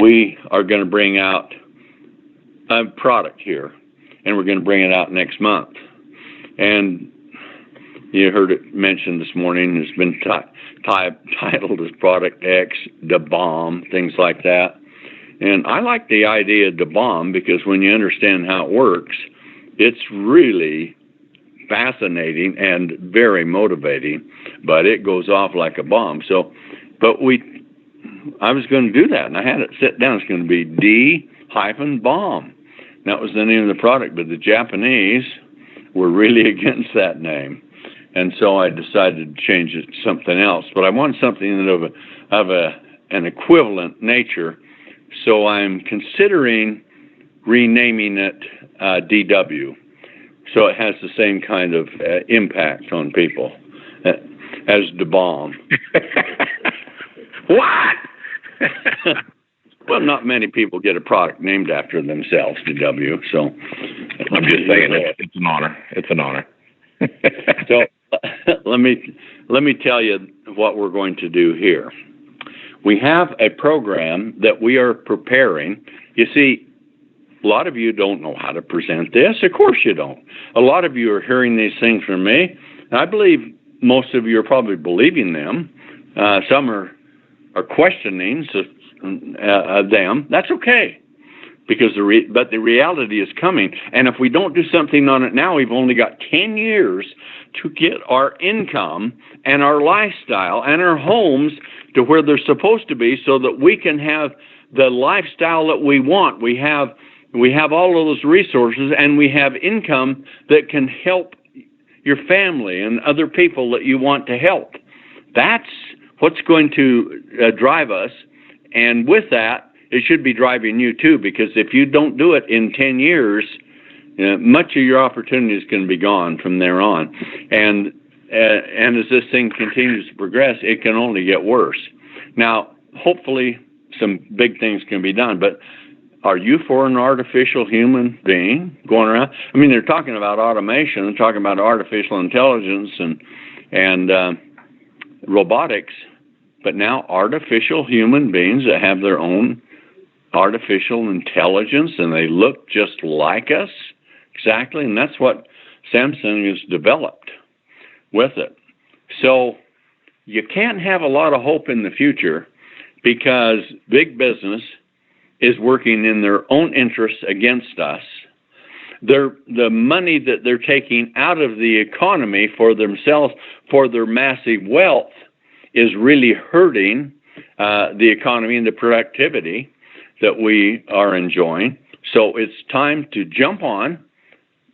We are going to bring out a product here, and we're going to bring it out next month. And you heard it mentioned this morning. It's been titled as Product X, the Bomb, things like that. And I like the idea of the bomb because when you understand how it works, it's really fascinating and very motivating, but it goes off like a bomb. So, I was going to do that, and I had it set down. It's going to be D-bomb. That was the name of the product, but the Japanese were really against that name, and so I decided to change it to something else. But I want something of an equivalent nature, so I'm considering renaming it DW. So it has the same kind of impact on people as the bomb. What? Well, not many people get a product named after themselves, DW. So I'm just saying it's an honor. It's an honor. So let me tell you what we're going to do here. We have a program that we are preparing. You see, a lot of you don't know how to present this. Of course you don't. A lot of you are hearing these things from me. And I believe most of you are probably believing them. Some are questioning them. That's okay, because but the reality is coming. And if we don't do something on it now, we've only got 10 years to get our income and our lifestyle and our homes to where they're supposed to be, so that we can have the lifestyle that we want. We have all of those resources, and we have income that can help your family and other people that you want to help. That's what's going to drive us. And with that, it should be driving you too, because if you don't do it in 10 years, much of your opportunity is going to be gone from there on. And as this thing continues to progress, it can only get worse. Now, hopefully, some big things can be done, but are you for an artificial human being going around? I mean, they're talking about automation, they're talking about artificial intelligence and robotics, but now artificial human beings that have their own artificial intelligence, and they look just like us, exactly, and that's what Samsung has developed with it. So you can't have a lot of hope in the future, because big business is working in their own interests against us. The money that they're taking out of the economy for themselves, for their massive wealth, is really hurting the economy and the productivity that we are enjoying. So it's time to jump on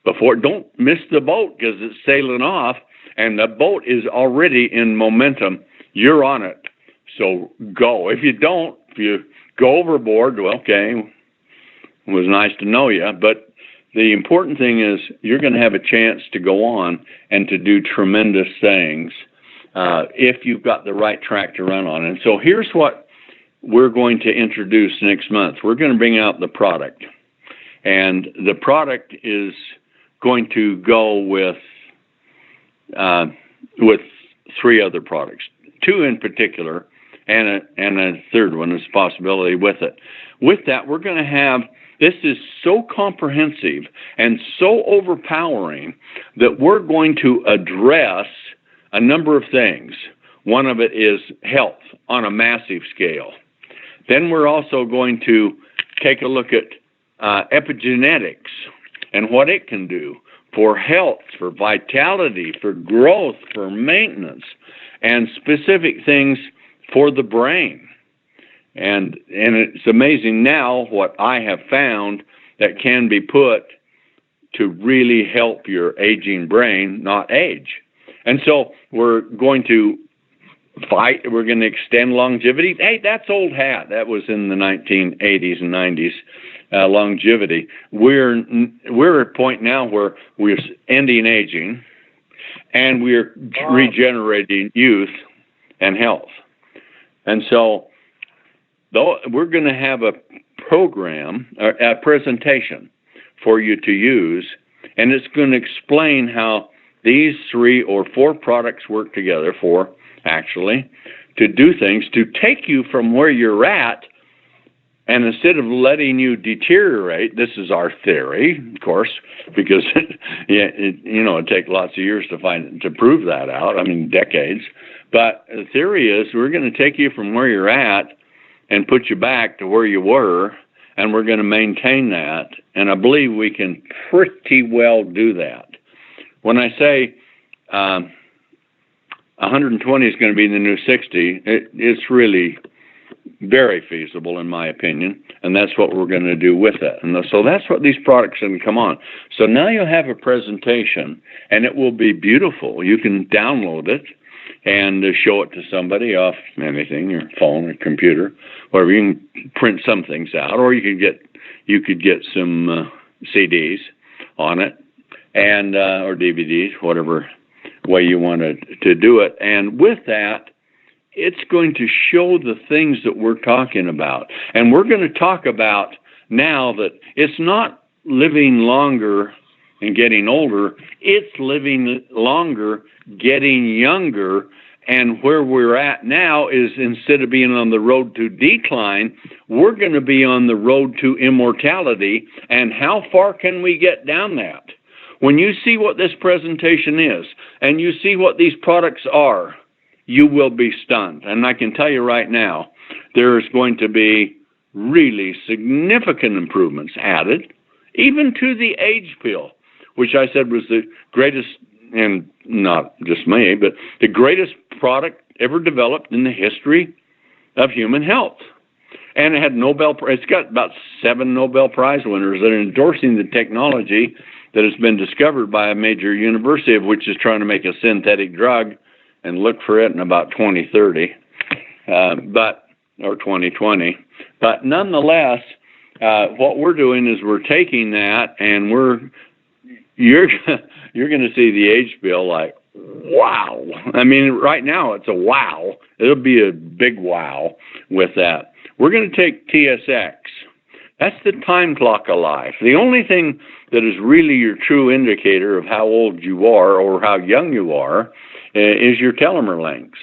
before. Don't miss the boat, because it's sailing off, and the boat is already in momentum. You're on it. So go. If you go overboard, well, okay, it was nice to know you, but the important thing is you're going to have a chance to go on and to do tremendous things if you've got the right track to run on. And so here's what we're going to introduce next month. We're going to bring out the product, and the product is going to go with 3 other products, 2 in particular, and a third one is a possibility with it. With that, we're going to have, this is so comprehensive and so overpowering that we're going to address a number of things. One of it is health on a massive scale. Then we're also going to take a look at epigenetics and what it can do for health, for vitality, for growth, for maintenance, and specific things for the brain. And it's amazing now what I have found that can be put to really help your aging brain not age. And so we're going to fight. We're going to extend longevity. Hey, that's old hat. That was in the 1980s and 90s. Longevity. We're at a point now where we're ending aging, and we're regenerating youth and health. And so, though we're going to have a program, a presentation for you to use, and it's going to explain how these 3 or 4 products work together, 4 actually, to do things, to take you from where you're at. And instead of letting you deteriorate, this is our theory, of course, because it takes lots of years to prove that out. I mean, decades. But the theory is we're going to take you from where you're at and put you back to where you were, and we're going to maintain that. And I believe we can pretty well do that. When I say 120 is going to be the new 60, it's really very feasible in my opinion, and that's what we're going to do with it. And so that's what these products are going to come on. So now you'll have a presentation, and it will be beautiful. You can download it and show it to somebody off anything, your phone or computer, whatever. You can print some things out, or you could get some CDs on it, and or DVDs, whatever way you want to do it. And with that, it's going to show the things that we're talking about. And we're going to talk about now that it's not living longer and getting older, it's living longer, getting younger. And where we're at now is, instead of being on the road to decline, we're going to be on the road to immortality. And how far can we get down that? When you see what this presentation is, and you see what these products are, you will be stunned. And I can tell you right now, there's going to be really significant improvements added, even to the age pill, which I said was the greatest, and not just me, but the greatest product ever developed in the history of human health. And it had it's got about 7 Nobel Prize winners that are endorsing the technology that has been discovered by a major university, of which is trying to make a synthetic drug and look for it in about 2030, or 2020. But nonetheless, what we're doing is we're taking that, and you're going to see the age bill like, wow. I mean, right now it's a wow. It'll be a big wow with that. We're going to take TSX. That's the time clock of life. The only thing that is really your true indicator of how old you are or how young you are is your telomere lengths.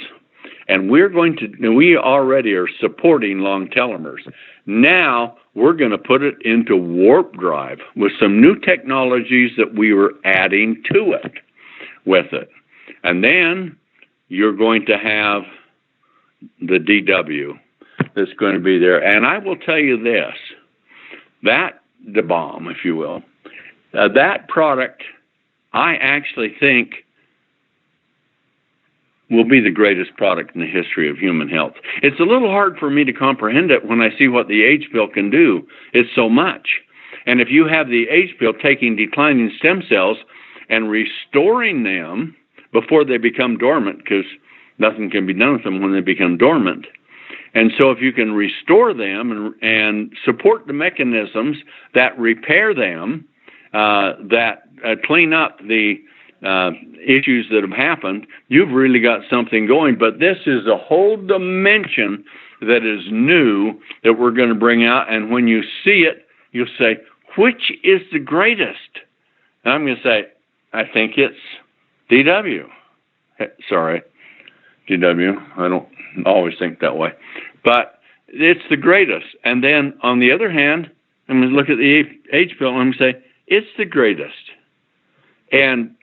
And we already are supporting long telomeres. Now we're going to put it into warp drive with some new technologies that we were adding to it with it. And then you're going to have the DW that's going to be there. And I will tell you this, the bomb, if you will, that product, I actually think, will be the greatest product in the history of human health. It's a little hard for me to comprehend it when I see what the age pill can do. It's so much. And if you have the age pill taking declining stem cells and restoring them before they become dormant, because nothing can be done with them when they become dormant. And so if you can restore them and support the mechanisms that repair them, that clean up the issues that have happened, you've really got something going. But this is a whole dimension that is new that we're going to bring out. And when you see it, you'll say, which is the greatest? And I'm going to say, I think it's DW. Sorry, DW. I don't always think that way. But it's the greatest. And then on the other hand, I'm going to look at the age pill and I'm going to say, it's the greatest. And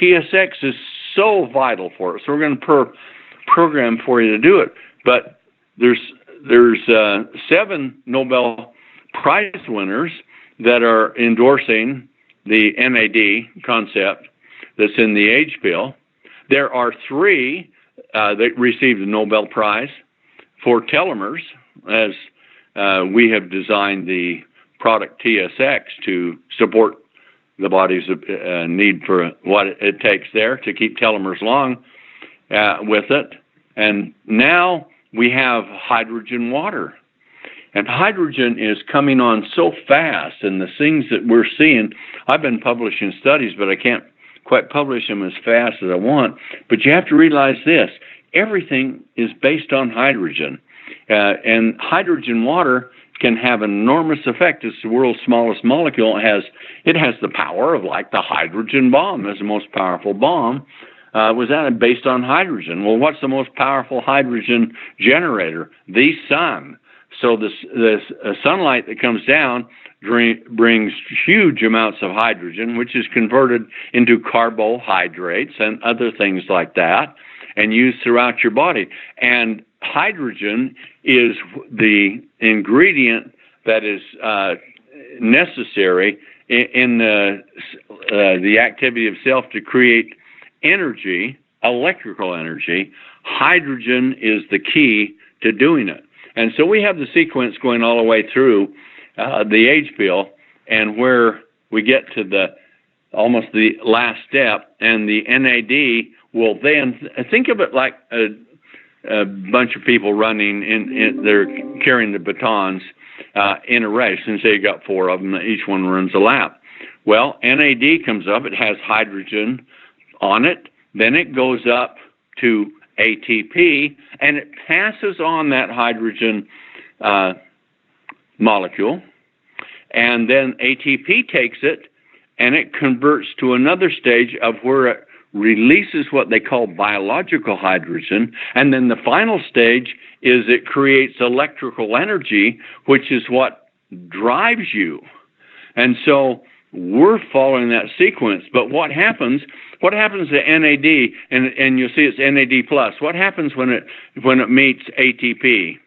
TSX is so vital for us. So we're going to program for you to do it. But there's 7 Nobel Prize winners that are endorsing the NAD concept that's in the age pill. There are 3 that received the Nobel Prize for telomeres, as we have designed the product TSX to support the body's need for what it takes there to keep telomeres long with it. And now we have hydrogen water. And hydrogen is coming on so fast, and the things that we're seeing, I've been publishing studies, but I can't quite publish them as fast as I want. But you have to realize this, everything is based on hydrogen. And hydrogen water can have an enormous effect. It's the world's smallest molecule. It has the power of like the hydrogen bomb. It's the most powerful bomb. Was that based on hydrogen? Well, what's the most powerful hydrogen generator? The sun. So this sunlight that comes down brings huge amounts of hydrogen, which is converted into carbohydrates and other things like that, and used throughout your body. And hydrogen is the ingredient that is necessary in the activity of self to create energy, electrical energy. Hydrogen is the key to doing it. And so we have the sequence going all the way through the age pill, and where we get to almost the last step, and the NAD will then, think of it like a bunch of people running they're carrying the batons in a race, and say you got 4 of them, each one runs a lap. Well, NAD comes up, it has hydrogen on it, then it goes up to ATP, and it passes on that hydrogen molecule, and then ATP takes it, and it converts to another stage of where it releases what they call biological hydrogen, and then the final stage is it creates electrical energy, which is what drives you. And so we're following that sequence. But what happens to NAD, and you'll see it's NAD plus, what happens when it meets ATP?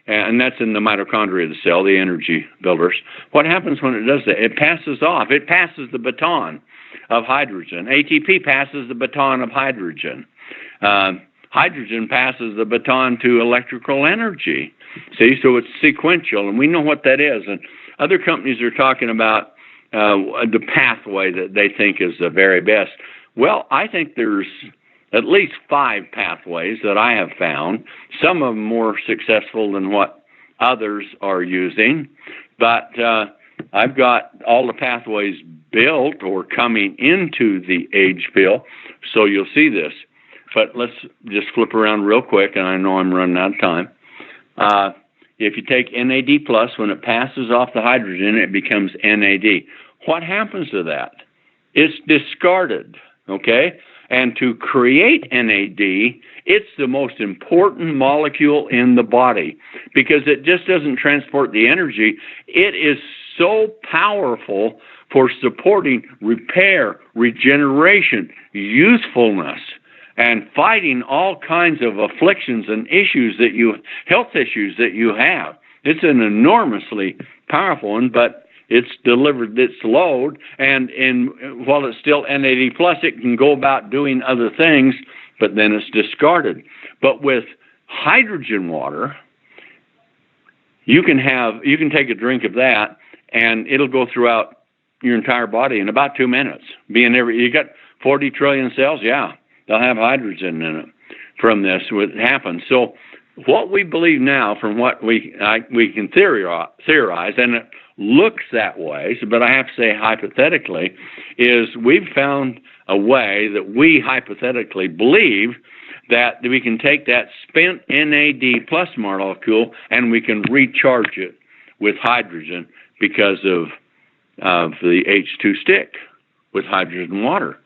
And that's in the mitochondria of the cell, the energy builders. What happens when it does that? It passes off. It passes the baton of hydrogen. ATP passes the baton of hydrogen. Hydrogen passes the baton to electrical energy. See, so it's sequential, and we know what that is. And other companies are talking about the pathway that they think is the very best. Well, I think there's at least 5 pathways that I have found, some of them more successful than what others are using, but I've got all the pathways built or coming into the age pill, so you'll see this. But let's just flip around real quick, and I know I'm running out of time. If you take NAD+, when it passes off the hydrogen, it becomes NAD. What happens to that? It's discarded, okay? And to create NAD, it's the most important molecule in the body because it just doesn't transport the energy. It is so powerful for supporting repair, regeneration, youthfulness, and fighting all kinds of afflictions and health issues that you have. It's an enormously powerful one, but it's delivered its load, and while it's still NAD+, it can go about doing other things, but then it's discarded. But with hydrogen water, you can take a drink of that, and it'll go throughout your entire body in about 2 minutes. You got 40 trillion cells, yeah, they'll have hydrogen in it from this. What happens? So what we believe now, from what we can theorize, and it looks that way, but I have to say hypothetically, is we've found a way that we hypothetically believe that we can take that spent NAD plus molecule and we can recharge it with hydrogen because of the H2 stick with hydrogen water.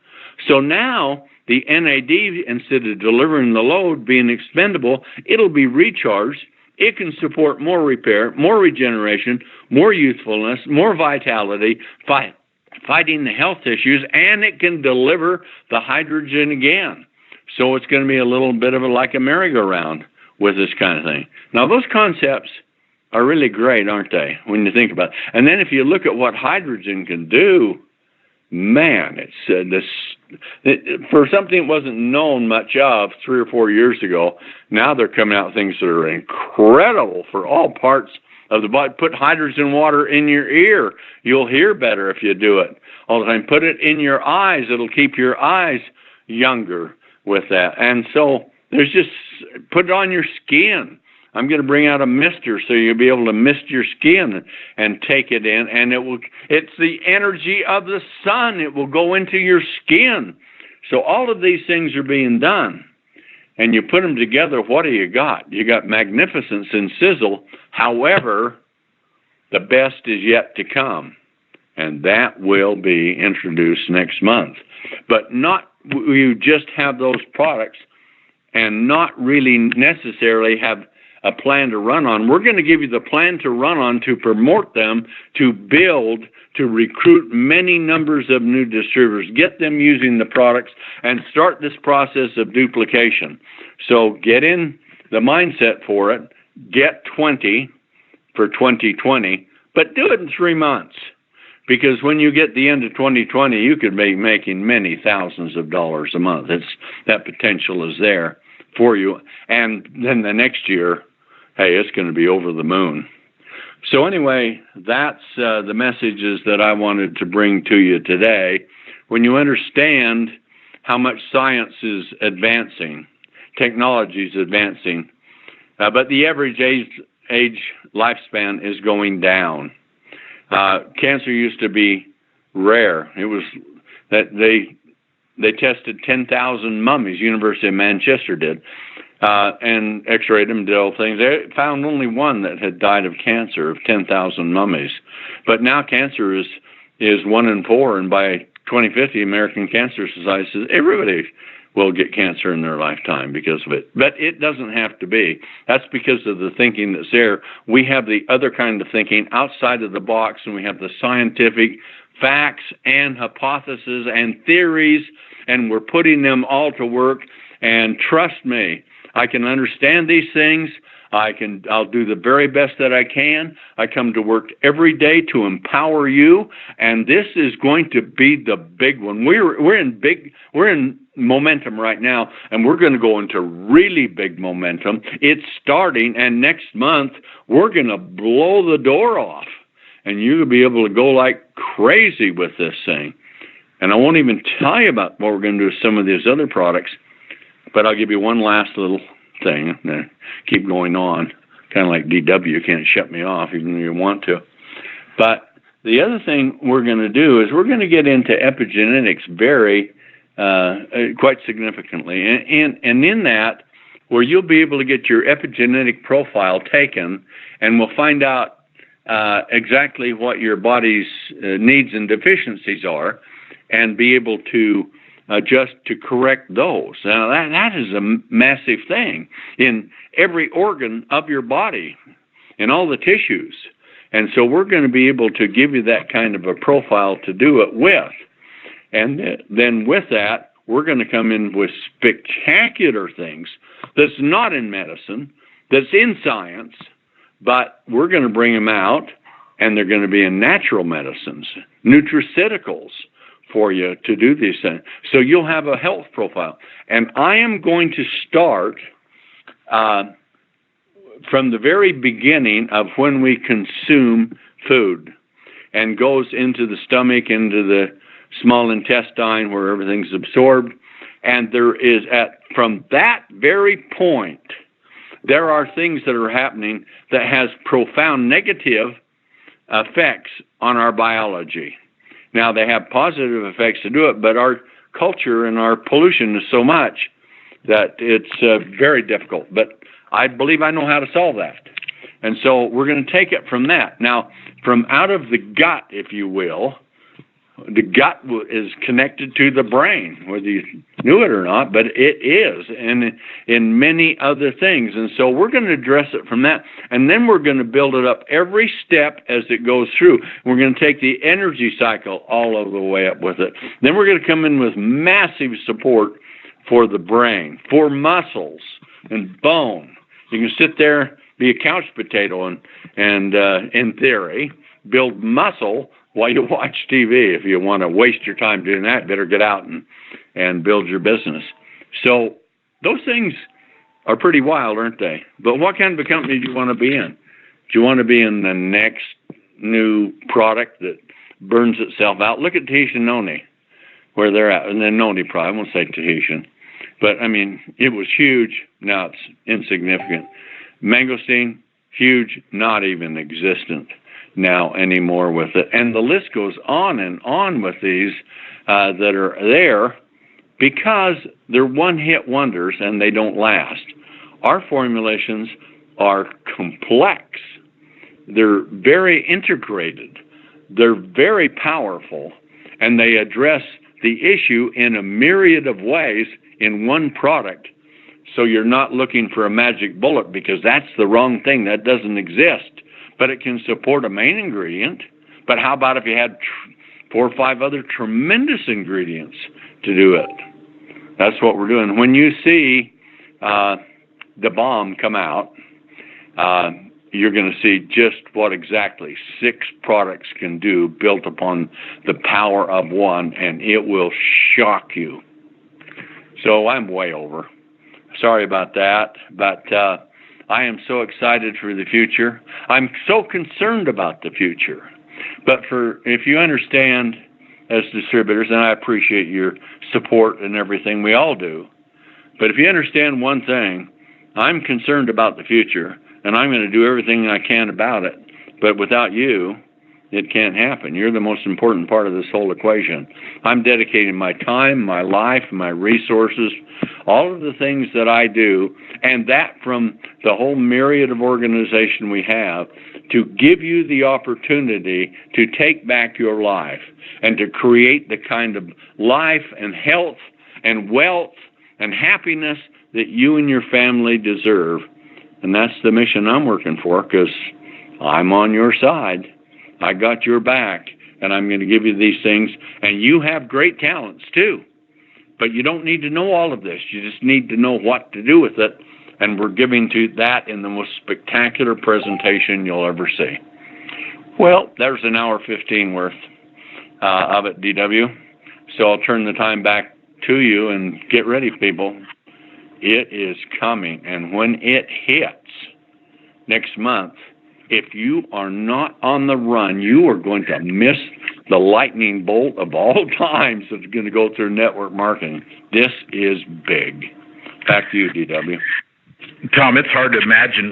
So now the NAD, instead of delivering the load, being expendable, it'll be recharged. It can support more repair, more regeneration, more youthfulness, more vitality, fighting the health issues, and it can deliver the hydrogen again. So it's going to be a little bit of like a merry-go-round with this kind of thing. Now, those concepts are really great, aren't they, when you think about it? And then if you look at what hydrogen can do, man, for something that wasn't known much of 3 or 4 years ago, now they're coming out with things that are incredible for all parts of the body. Put hydrogen water in your ear. You'll hear better if you do it all the time. Put it in your eyes. It'll keep your eyes younger with that. And so There's just, put it on your skin. I'm going to bring out a mister so you'll be able to mist your skin and take it in, and it's the energy of the sun. It will go into your skin. So all of these things are being done. And you put them together, what do you got? You got magnificence in Sisel. However, the best is yet to come. And that will be introduced next month. But not you just have those products and not really necessarily have a plan to run on. We're going to give you the plan to run on, to promote them, to build, to recruit many numbers of new distributors, get them using the products, and start this process of duplication. So get in the mindset for it, get 20 for 2020, but do it in 3 months. Because when you get the end of 2020, you could be making many thousands of dollars a month. That potential is there for you. And then the next year, hey, it's going to be over the moon. So anyway, that's the messages that I wanted to bring to you today. When you understand how much science is advancing, technology is advancing, but the average age lifespan is going down. Cancer used to be rare. It was that they tested 10,000 mummies, University of Manchester did, and x-rayed them, did all things. They found only one that had died of cancer of 10,000 mummies. But now cancer is 1 in 4, and by 2050, American Cancer Society says everybody will get cancer in their lifetime because of it. But it doesn't have to be. That's because of the thinking that's there. We have the other kind of thinking outside of the box, and we have the scientific facts and hypotheses and theories, and we're putting them all to work. And trust me, I can understand these things. I'll do the very best that I can. I come to work every day to empower you, and this is going to be the big one. We're in momentum right now, and we're going to go into really big momentum. It's starting, and next month we're going to blow the door off, and you'll be able to go like crazy with this thing. And I won't even tell you about what we're going to do with some of these other products, but I'll give you one last little thing. Keep going on, kind of like DW. You can't shut me off even though you want to. But the other thing we're going to do is we're going to get into epigenetics very quite significantly, and in that, where you'll be able to get your epigenetic profile taken, and we'll find out exactly what your body's needs and deficiencies are, and be able to just to correct those. Now that is a massive thing in every organ of your body, in all the tissues. And so we're going to be able to give you that kind of a profile to do it with. And then with that, we're going to come in with spectacular things that's not in medicine, that's in science, but we're going to bring them out, and they're going to be in natural medicines, nutraceuticals, for you to do these things. So you'll have a health profile. And I am going to start from the very beginning of when we consume food, and goes into the stomach, into the small intestine where everything's absorbed. And there is, from that very point, there are things that are happening that has profound negative effects on our biology. Now, they have positive effects to do it, but our culture and our pollution is so much that it's very difficult. But I believe I know how to solve that. And so we're going to take it from that. Now, from out of the gut, if you will, the gut is connected to the brain, whether you knew it or not, but it is, and in many other things. And so we're going to address it from that, and then we're going to build it up every step as it goes through. We're going to take the energy cycle all of the way up with it. Then we're going to come in with massive support for the brain, for muscles and bone. You can sit there, be a couch potato, and in theory, build muscle while you watch TV. If you want to waste your time doing that, better get out and build your business. So those things are pretty wild, aren't they? But what kind of a company do you want to be in? Do you want to be in the next new product that burns itself out? Look at Tahitian Noni, where they're at, and then Noni probably, I won't say Tahitian. But, I mean, it was huge. Now it's insignificant. Mangosteen, huge, not even existent now anymore with it. And the list goes on and on with these that are there because they're one-hit wonders and they don't last. Our formulations are complex. They're very integrated. They're very powerful, and they address the issue in a myriad of ways in one product. So you're not looking for a magic bullet, because that's the wrong thing. That doesn't exist. But it can support a main ingredient. But how about if you had 4 or 5 other tremendous ingredients to do it? That's what we're doing. When you see the bomb come out, you're going to see just what exactly 6 products can do built upon the power of one, and it will shock you. So I'm way over. Sorry about that, but I am so excited for the future. I'm so concerned about the future. But if you understand as distributors, and I appreciate your support and everything, we all do. But if you understand one thing, I'm concerned about the future, and I'm going to do everything I can about it. But without you, it can't happen. You're the most important part of this whole equation. I'm dedicating my time, my life, my resources, all of the things that I do, and that from the whole myriad of organization we have, to give you the opportunity to take back your life and to create the kind of life and health and wealth and happiness that you and your family deserve. And that's the mission I'm working for, because I'm on your side. I got your back, and I'm going to give you these things. And you have great talents, too. But you don't need to know all of this. You just need to know what to do with it. And we're giving to that in the most spectacular presentation you'll ever see. Well, there's an hour 15 worth of it, DW. So I'll turn the time back to you, and get ready, people. It is coming. And when it hits next month, if you are not on the run, you are going to miss the lightning bolt of all times that's going to go through network marketing. This is big. Back to you, DW. Tom, it's hard to imagine